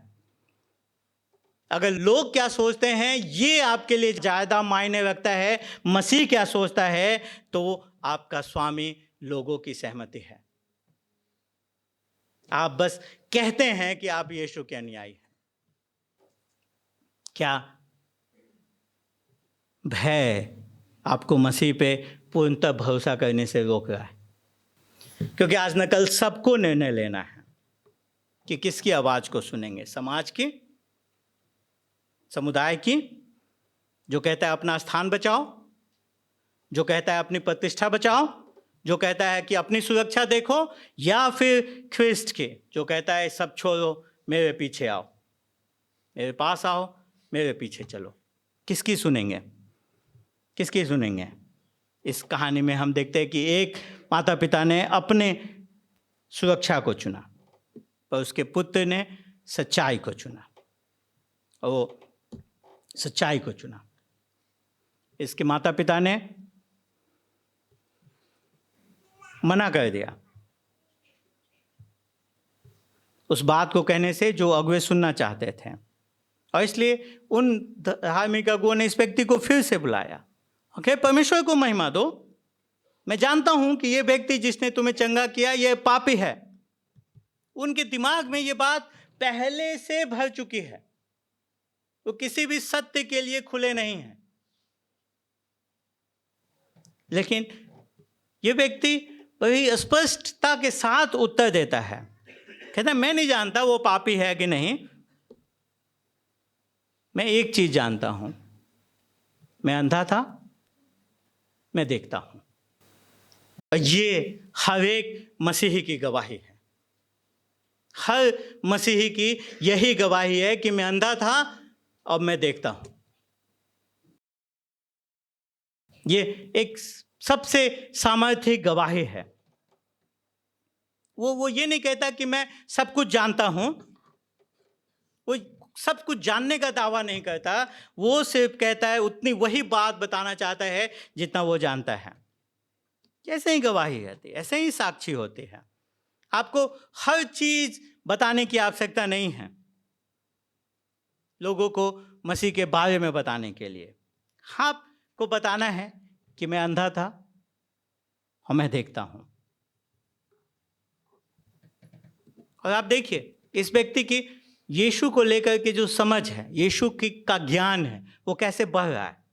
अगर लोग क्या सोचते हैं ये आपके लिए ज़्यादा मायने रखता है, मसीह क्या सोचता है, तो आपका स्वामी लोगों की सहमति है। आप बस कहते हैं कि आप यीशु के अनुयायी हैं। क्या भय आपको मसीह पे पूर्णतः भरोसा करने से रोक रहा है? क्योंकि आज न कल सबको निर्णय लेना है कि किसकी आवाज को सुनेंगे, समाज की, समुदाय की, जो कहता है अपना स्थान बचाओ, जो कहता है अपनी प्रतिष्ठा बचाओ, जो कहता है कि अपनी सुरक्षा देखो, या फिर ख्रिस्ट के जो कहता है सब छोड़ो, मेरे पीछे आओ, मेरे पास आओ, मेरे पीछे चलो। किसकी सुनेंगे, किसकी सुनेंगे? इस कहानी में हम देखते हैं कि एक माता पिता ने अपने सुरक्षा को चुना, पर उसके पुत्र ने सच्चाई को चुना, और वो सच्चाई को चुना। इसके माता पिता ने मना कर दिया उस बात को कहने से जो अगुवे सुनना चाहते थे, और इसलिए उन धार्मिक अगुओं ने इस व्यक्ति को फिर से बुलाया। ओके, परमेश्वर को महिमा दो, मैं जानता हूं कि ये व्यक्ति जिसने तुम्हें चंगा किया ये पापी है। उनके दिमाग में ये बात पहले से भर चुकी है, वो किसी भी सत्य के लिए खुले नहीं हैं। लेकिन ये व्यक्ति बड़ी स्पष्टता के साथ उत्तर देता है, कहता है मैं नहीं जानता वो पापी है कि नहीं, मैं एक चीज जानता हूं, मैं अंधा था, मैं देखता हूं। और ये हर एक मसीही की गवाही है, हर मसीही की यही गवाही है कि मैं अंधा था और मैं देखता हूं। ये एक सबसे सामर्थ्य गवाही है। वो ये नहीं कहता कि मैं सब कुछ जानता हूं, वो सब कुछ जानने का दावा नहीं करता, वो सिर्फ कहता है उतनी वही बात बताना चाहता है जितना वो जानता है। ऐसे ही गवाही होती है, ऐसे ही साक्षी होती है। आपको हर चीज बताने की आवश्यकता नहीं है लोगों को मसीह के बारे में बताने के लिए। आपको बताना है कि मैं अंधा था और मैं देखता हूं। और आप देखिए इस व्यक्ति की यीशु को लेकर के जो समझ है, यीशु का ज्ञान है, वो कैसे बढ़ रहा है।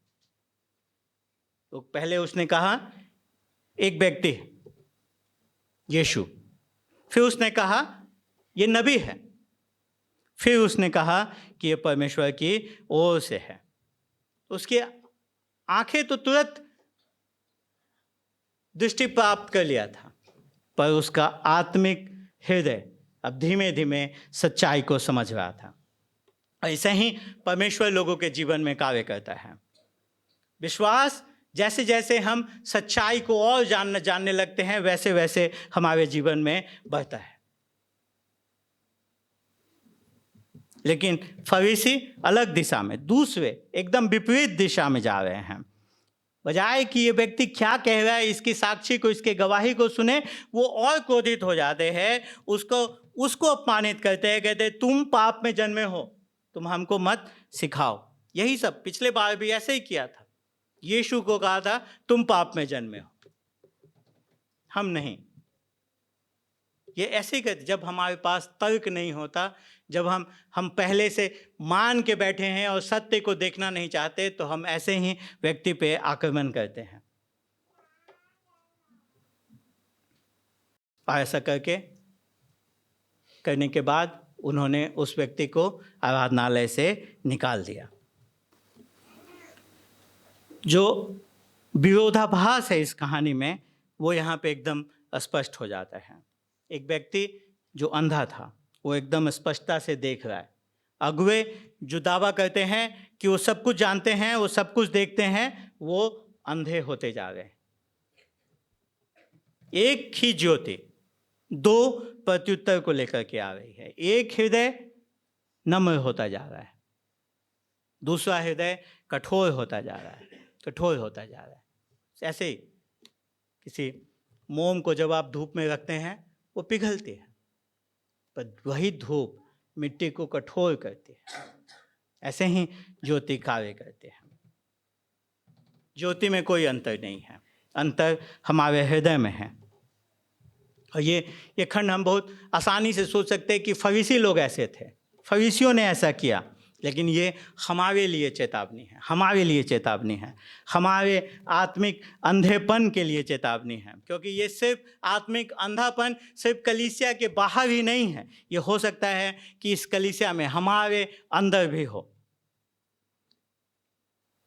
तो पहले उसने कहा एक व्यक्ति है यीशु, फिर उसने कहा ये नबी है, फिर उसने कहा कि ये परमेश्वर की ओर से है। उसकी आंखें तो तुरंत दृष्टि प्राप्त कर लिया था, पर उसका आत्मिक हृदय अब धीमे धीमे सच्चाई को समझ रहा था। ऐसे ही परमेश्वर लोगों के जीवन में कार्य करता है। विश्वास जैसे जैसे हम सच्चाई को और जानने लगते हैं, वैसे वैसे हमारे जीवन में बढ़ता है। लेकिन फरीसी अलग दिशा में, दूसरे एकदम विपरीत दिशा में जा रहे हैं। बजाय कि ये व्यक्ति क्या कह रहा है, इसकी साक्षी को, इसके गवाही को सुने, वो और क्रोधित हो जाते हैं, उसको अपमानित करते हैं, कहते हैं तुम पाप में जन्मे हो, तुम हमको मत सिखाओ। यही सब पिछले बार भी ऐसे ही किया था। यीशु को कहा था तुम पाप में जन्मे हो, हम नहीं। ये ऐसे ही कहते, जब हमारे पास तर्क नहीं होता, जब हम पहले से मान के बैठे हैं और सत्य को देखना नहीं चाहते, तो हम ऐसे ही व्यक्ति पे आक्रमण करते हैं। और ऐसा करने के बाद उन्होंने उस व्यक्ति को आराधनालय से निकाल दिया। जो विरोधाभास है इस कहानी में, वो यहाँ पे एकदम स्पष्ट हो जाता है। एक व्यक्ति जो अंधा था, वो एकदम स्पष्टता से देख रहा है। अगुवे जो दावा करते हैं कि वो सब कुछ जानते हैं, वो सब कुछ देखते हैं, वो अंधे होते जा रहे हैं। एक ही ज्योति दो प्रत्युत्तर को लेकर के आ रही है। एक हृदय नम्र होता जा रहा है, दूसरा हृदय कठोर होता जा रहा है, कठोर होता जा रहा है। ऐसे ही किसी मोम को जब आप धूप में रखते हैं, वो पिघलती है, पर वही धूप मिट्टी को कठोर करती है। ऐसे ही ज्योति कार्य करते हैं। ज्योति में कोई अंतर नहीं है, अंतर हमारे हृदय में है। और ये खंड हम बहुत आसानी से सोच सकते हैं कि फरीसी लोग ऐसे थे, फरीसियों ने ऐसा किया, लेकिन ये हमारे लिए चेतावनी है, हमारे लिए चेतावनी है, हमारे आत्मिक अंधेपन के लिए चेतावनी है। क्योंकि ये सिर्फ आत्मिक अंधापन सिर्फ कलीसिया के बाहर ही नहीं है, ये हो सकता है कि इस कलीसिया में हमारे अंदर भी हो।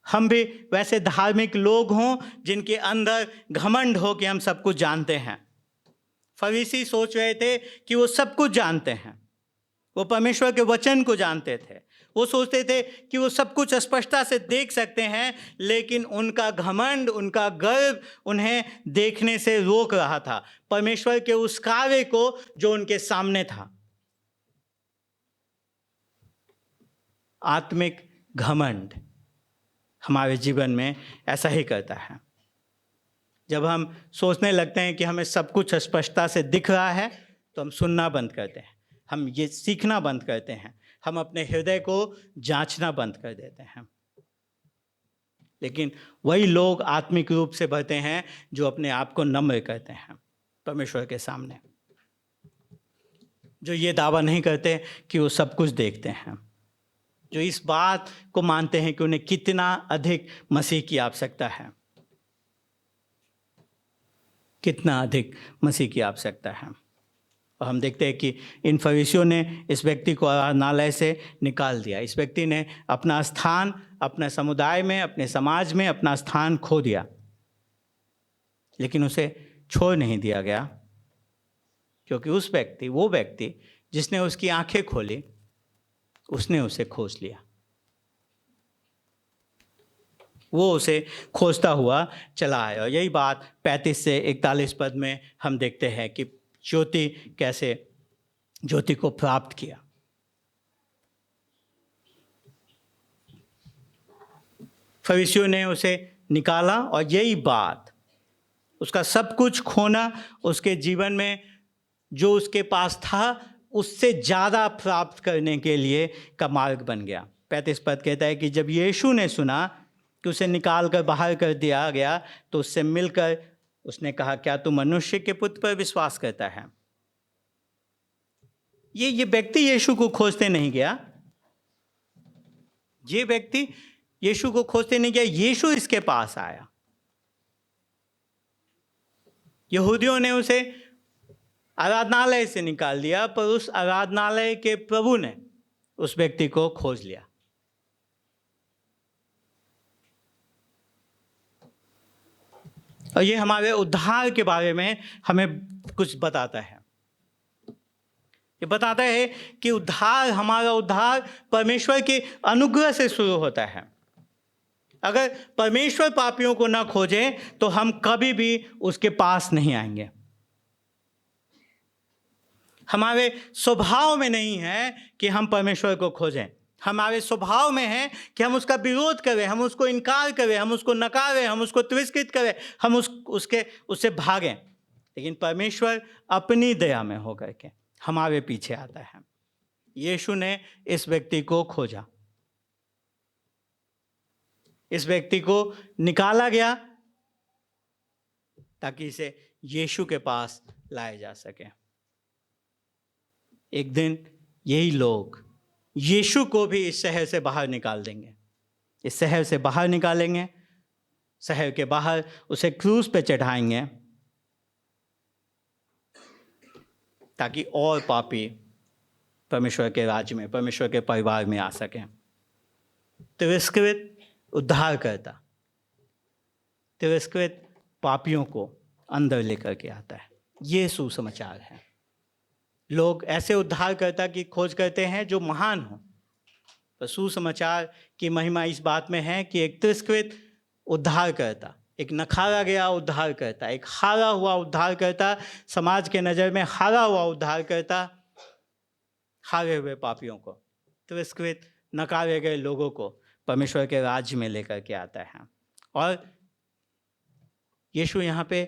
हम भी वैसे धार्मिक लोग हों जिनके अंदर घमंड हो कि हम सब कुछ जानते हैं। फरीसी सोच रहे थे कि वो सब कुछ जानते हैं, वो परमेश्वर के वचन को जानते थे, वो सोचते थे कि वो सब कुछ स्पष्टता से देख सकते हैं, लेकिन उनका घमंड, उनका गर्व उन्हें देखने से रोक रहा था, परमेश्वर के उस कार्य को जो उनके सामने था। आत्मिक घमंड हमारे जीवन में ऐसा ही करता है। जब हम सोचने लगते हैं कि हमें सब कुछ स्पष्टता से दिख रहा है, तो हम सुनना बंद करते हैं, हम ये सीखना बंद करते हैं, हम अपने हृदय को जांचना बंद कर देते हैं। लेकिन वही लोग आत्मिक रूप से बढ़ते हैं जो अपने आप को नम्र करते हैं परमेश्वर के सामने, जो ये दावा नहीं करते कि वो सब कुछ देखते हैं, जो इस बात को मानते हैं कि उन्हें कितना अधिक मसीह की आवश्यकता है, कितना अधिक मसीह की आवश्यकता है। और हम देखते हैं कि इन फरीसियों ने इस व्यक्ति को आराधनालय से निकाल दिया। इस व्यक्ति ने अपना स्थान, अपने समुदाय में, अपने समाज में अपना स्थान खो दिया, लेकिन उसे छोड़ नहीं दिया गया, क्योंकि वो व्यक्ति जिसने उसकी आंखें खोली, उसने उसे खोज लिया। वो उसे खोजता हुआ चला आया। और यही बात 35 से 41 पद में हम देखते हैं कि ज्योति कैसे ज्योति को प्राप्त किया। फरीसियों ने उसे निकाला और यही बात, उसका सब कुछ खोना उसके जीवन में जो उसके पास था उससे ज़्यादा प्राप्त करने के लिए का मार्ग बन गया। 35 पद कहता है कि जब यीशु ने सुना कि उसे निकाल कर बाहर कर दिया गया तो उससे मिलकर उसने कहा, क्या तू मनुष्य के पुत्र पर विश्वास करता है? ये व्यक्ति यीशु को खोजते नहीं गया, ये व्यक्ति यीशु को खोजते नहीं गया, यीशु इसके पास आया। यहूदियों ने उसे आराधनालय से निकाल दिया, पर उस आराधनालय के प्रभु ने उस व्यक्ति को खोज लिया। और ये हमारे उद्धार के बारे में हमें कुछ बताता है। ये बताता है कि उद्धार, हमारा उद्धार परमेश्वर के अनुग्रह से शुरू होता है। अगर परमेश्वर पापियों को ना खोजे तो हम कभी भी उसके पास नहीं आएंगे। हमारे स्वभाव में नहीं है कि हम परमेश्वर को खोजें, हमारे स्वभाव में है कि हम उसका विरोध करें, हम उसको इनकार करें, हम उसको नकारें, हम उसको तिरस्कृत करें, हम उससे भागें। लेकिन परमेश्वर अपनी दया में होकर के हमारे पीछे आता है। यीशु ने इस व्यक्ति को खोजा, इस व्यक्ति को निकाला गया ताकि इसे यीशु के पास लाया जा सके। एक दिन यही लोग यीशु को भी इस शहर से बाहर निकाल देंगे, इस शहर से बाहर निकालेंगे, शहर के बाहर उसे क्रूस पे चढ़ाएंगे ताकि और पापी परमेश्वर के राज्य में, परमेश्वर के परिवार में आ सकें। तिरस्कृत उद्धारकर्ता तिरस्कृत पापियों को अंदर लेकर के आता है। ये सुसमाचार है। लोग ऐसे उद्धारकर्ता की खोज करते हैं जो महान हो, पर सुसमाचार की महिमा इस बात में है कि एक तिरस्कृत उद्धारकर्ता, एक नखारा गया उद्धारकर्ता, एक हारा हुआ उद्धारकर्ता, समाज के नज़र में हारा हुआ उद्धारकर्ता, हारे हुए पापियों को, तिरस्कृत नकारे गए लोगों को परमेश्वर के राज्य में लेकर के आता है। और यीशु यहाँ पे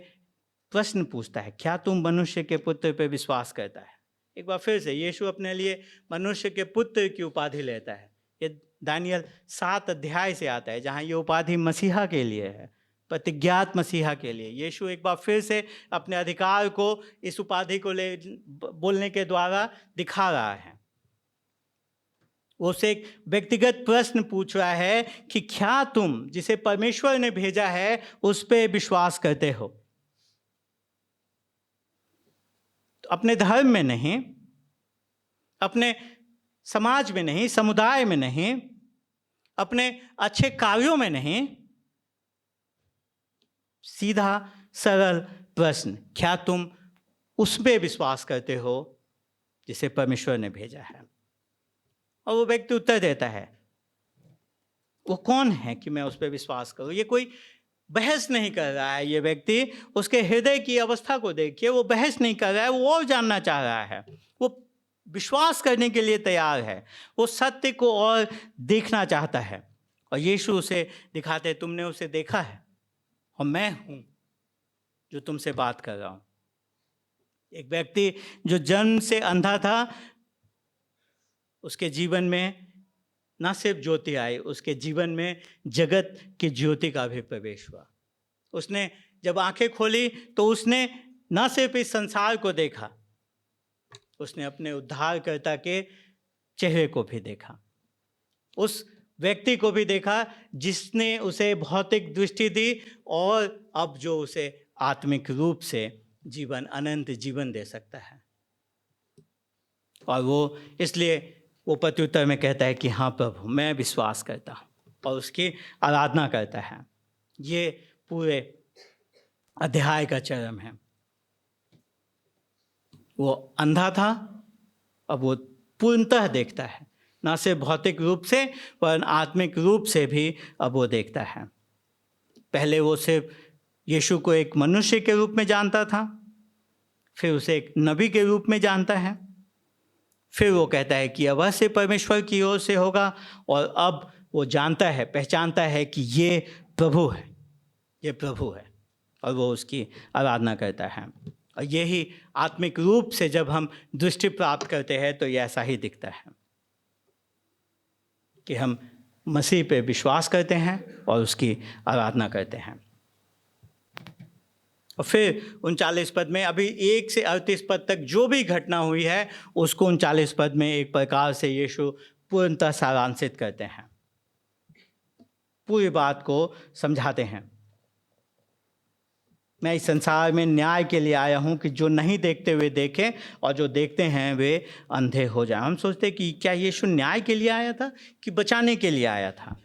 प्रश्न पूछता है, क्या तुम मनुष्य के पुत्र पे विश्वास करता है? एक बार फिर से यीशु अपने लिए मनुष्य के पुत्र की उपाधि लेता है। ये दानियल 7 अध्याय से आता है, जहाँ ये उपाधि मसीहा के लिए है, प्रतिज्ञात मसीहा के लिए। यीशु एक बार फिर से अपने अधिकार को इस उपाधि को बोलने के द्वारा दिखा रहा है। वो उसे एक व्यक्तिगत प्रश्न पूछ रहा है कि क्या तुम जिसे परमेश्वर ने भेजा है उस पर विश्वास करते हो? तो अपने धर्म में नहीं, अपने समाज में नहीं, समुदाय में नहीं, अपने अच्छे कार्यों में नहीं, सीधा सरल प्रश्न, क्या तुम उस पे विश्वास करते हो जिसे परमेश्वर ने भेजा है? और वो व्यक्ति उत्तर देता है, वो कौन है कि मैं उस पर विश्वास करूं? ये कोई बहस नहीं कर रहा है। ये व्यक्ति, उसके हृदय की अवस्था को देखिए, वो बहस नहीं कर रहा है, वो और जानना चाह रहा है, वो विश्वास करने के लिए तैयार है, वो सत्य को और देखना चाहता है। और यीशु उसे दिखाते, तुमने उसे देखा है और मैं हूँ जो तुमसे बात कर रहा हूँ। एक व्यक्ति जो जन्म से अंधा था, उसके जीवन में ना सिर्फ ज्योति आई, उसके जीवन में जगत की ज्योति का भी प्रवेश हुआ। उसने जब आंखें खोली तो उसने ना सिर्फ इस संसार को देखा, उसने अपने उद्धारकर्ता के चेहरे को भी देखा, उस व्यक्ति को भी देखा जिसने उसे भौतिक दृष्टि दी और अब जो उसे आत्मिक रूप से जीवन, अनंत जीवन दे सकता है। और वो इसलिए वो प्रत्युत्तर में कहता है कि हाँ प्रभु, मैं विश्वास करता हूँ, और उसकी आराधना करता है। ये पूरे अध्याय का चरम है। वो अंधा था, अब वो पूर्णतः देखता है, ना सिर्फ भौतिक रूप से पर आत्मिक रूप से भी अब वो देखता है। पहले वो सिर्फ यीशु को एक मनुष्य के रूप में जानता था, फिर उसे एक नबी के रूप में जानता है, फिर वो कहता है कि अवश्य परमेश्वर की ओर से होगा, और अब वो जानता है, पहचानता है कि ये प्रभु है, ये प्रभु है, और वो उसकी आराधना करता है। और यही आत्मिक रूप से जब हम दृष्टि प्राप्त करते हैं तो ये ऐसा ही दिखता है कि हम मसीह पे विश्वास करते हैं और उसकी आराधना करते हैं। और फिर 39 पद में, अभी 1 से 38 पद तक जो भी घटना हुई है उसको 39 पद में एक प्रकार से यीशु पूर्णतः सारांशित करते हैं, पूरी बात को समझाते हैं। मैं इस संसार में न्याय के लिए आया हूँ कि जो नहीं देखते हुए देखें और जो देखते हैं वे अंधे हो जाएं। हम सोचते कि क्या यीशु न्याय के लिए आया था कि बचाने के लिए आया था?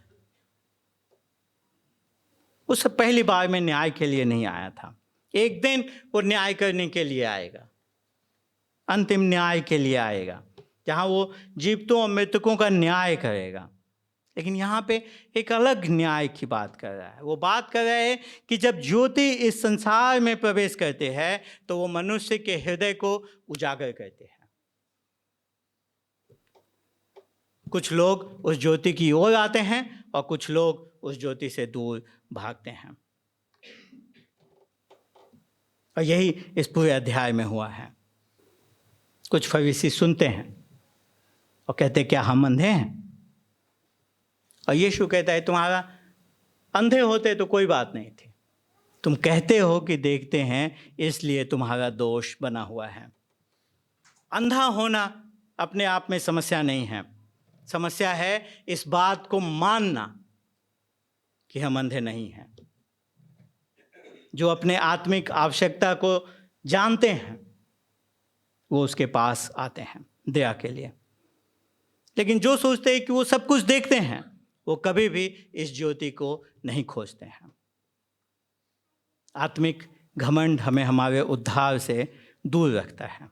उस पहली बार में न्याय के लिए नहीं आया था। एक दिन वो न्याय करने के लिए आएगा, अंतिम न्याय के लिए आएगा, जहाँ वो जीवितों और मृतकों का न्याय करेगा। लेकिन यहाँ पे एक अलग न्याय की बात कर रहा है। वो बात कर रहा है कि जब ज्योति इस संसार में प्रवेश करते हैं तो वो मनुष्य के हृदय को उजागर करते हैं। कुछ लोग उस ज्योति की ओर आते हैं और कुछ लोग उस ज्योति से दूर भागते हैं। और यही इस पूरे अध्याय में हुआ है। कुछ फरीसी सुनते हैं और कहते क्या हम अंधे हैं? और यीशु कहता है तुम्हारा अंधे होते तो कोई बात नहीं थी, तुम कहते हो कि देखते हैं इसलिए तुम्हारा दोष बना हुआ है। अंधा होना अपने आप में समस्या नहीं है, समस्या है इस बात को मानना कि हम अंधे नहीं हैं। जो अपने आत्मिक आवश्यकता को जानते हैं वो उसके पास आते हैं दया के लिए, लेकिन जो सोचते हैं कि वो सब कुछ देखते हैं वो कभी भी इस ज्योति को नहीं खोजते हैं। आत्मिक घमंड हमें हमारे उद्धार से दूर रखता है।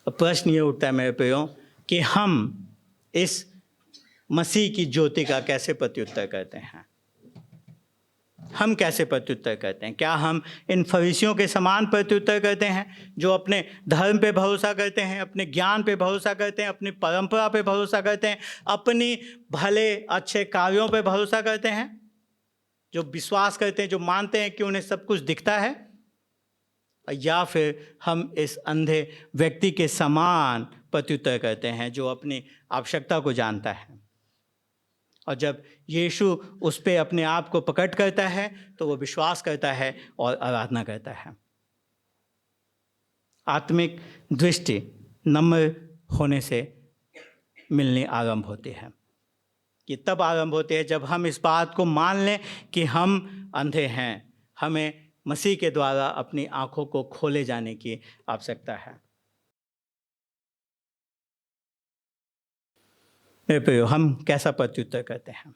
अब प्रश्न ये उठता है मेरे प्रियो कि हम इस मसीह की ज्योति का कैसे प्रत्युत्तर करते हैं? हम कैसे प्रत्युत्तर करते हैं? क्या हम इन फरीसियों के समान प्रत्युत्तर करते हैं जो अपने धर्म पे भरोसा करते हैं, अपने ज्ञान पे भरोसा करते हैं, अपनी परंपरा पे भरोसा करते हैं, अपनी भले अच्छे कार्यों पे भरोसा करते हैं, जो विश्वास करते हैं, जो मानते हैं कि उन्हें सब कुछ दिखता है? या फिर हम इस अंधे व्यक्ति के समान प्रत्युत्तर करते हैं जो अपनी आवश्यकता को जानता है, और जब यीशु उस पे अपने आप को प्रकट करता है तो वो विश्वास करता है और आराधना करता है। आत्मिक दृष्टि नम्र होने से मिलनी आरंभ होती है। ये तब आरंभ होती है जब हम इस बात को मान लें कि हम अंधे हैं, हमें मसीह के द्वारा अपनी आंखों को खोले जाने की आवश्यकता है। मेरे प्रियो, हम कैसा प्रत्युत्तर करते हैं?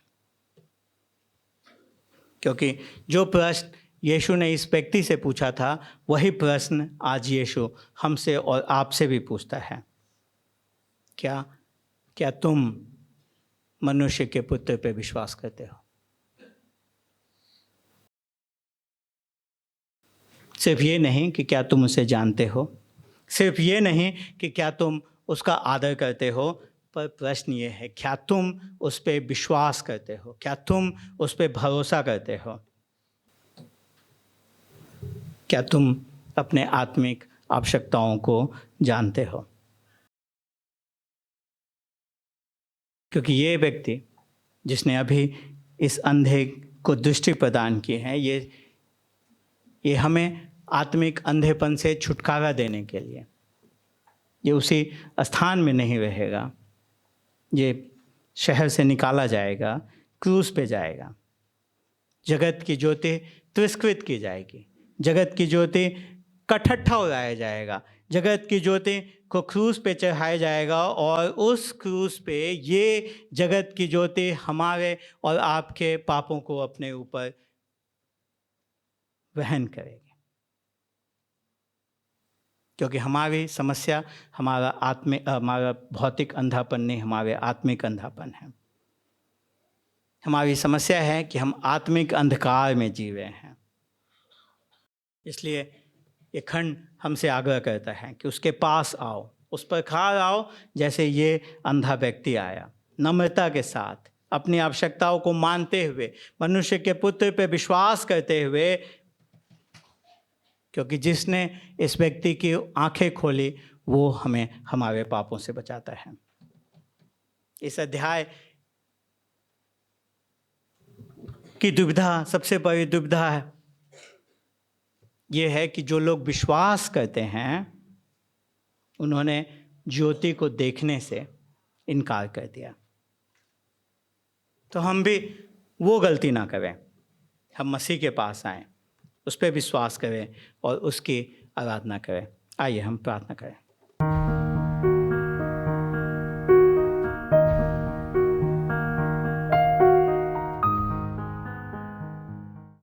क्योंकि जो प्रश्न यीशु ने इस व्यक्ति से पूछा था वही प्रश्न आज यीशु हमसे और आपसे भी पूछता है। क्या तुम मनुष्य के पुत्र पे विश्वास करते हो? सिर्फ ये नहीं कि क्या तुम उसे जानते हो, सिर्फ ये नहीं कि क्या तुम उसका आदर करते हो, पर प्रश्न ये है क्या तुम उस पर विश्वास करते हो, क्या तुम उस पर भरोसा करते हो, क्या तुम अपने आत्मिक आवश्यकताओं को जानते हो? क्योंकि ये व्यक्ति जिसने अभी इस अंधे को दृष्टि प्रदान की है, ये हमें आत्मिक अंधेपन से छुटकारा देने के लिए, ये उसी स्थान में नहीं रहेगा, ये शहर से निकाला जाएगा, क्रूस पे जाएगा, जगत की ज्योति तिरस्कृत की जाएगी, जगत की ज्योति का ठट्ठा उड़ाया जाएगा, जगत की ज्योति को क्रूस पे चढ़ाया जाएगा, और उस क्रूस पे ये जगत की ज्योति हमारे और आपके पापों को अपने ऊपर वहन करेगी। क्योंकि हमारी समस्या हमारा भौतिक अंधापन नहीं, हमारे आत्मिक अंधापन है। हमारी समस्या है कि हम आत्मिक अंधकार में जी रहे हैं। इसलिए ये खंड हमसे आग्रह करता है कि उसके पास आओ, उस पर खड़ा आओ जैसे ये अंधा व्यक्ति आया, नम्रता के साथ, अपनी आवश्यकताओं को मानते हुए, मनुष्य के पुत्र पर विश्वास करते हुए, क्योंकि जिसने इस व्यक्ति की आंखें खोली वो हमें हमारे पापों से बचाता है। इस अध्याय की दुविधा, सबसे बड़ी दुविधा है ये है कि जो लोग विश्वास करते हैं उन्होंने ज्योति को देखने से इनकार कर दिया। तो हम भी वो गलती ना करें, हम मसीह के पास आएं, उस पर विश्वास करें और उसकी आराधना करें। आइए हम प्रार्थना करें।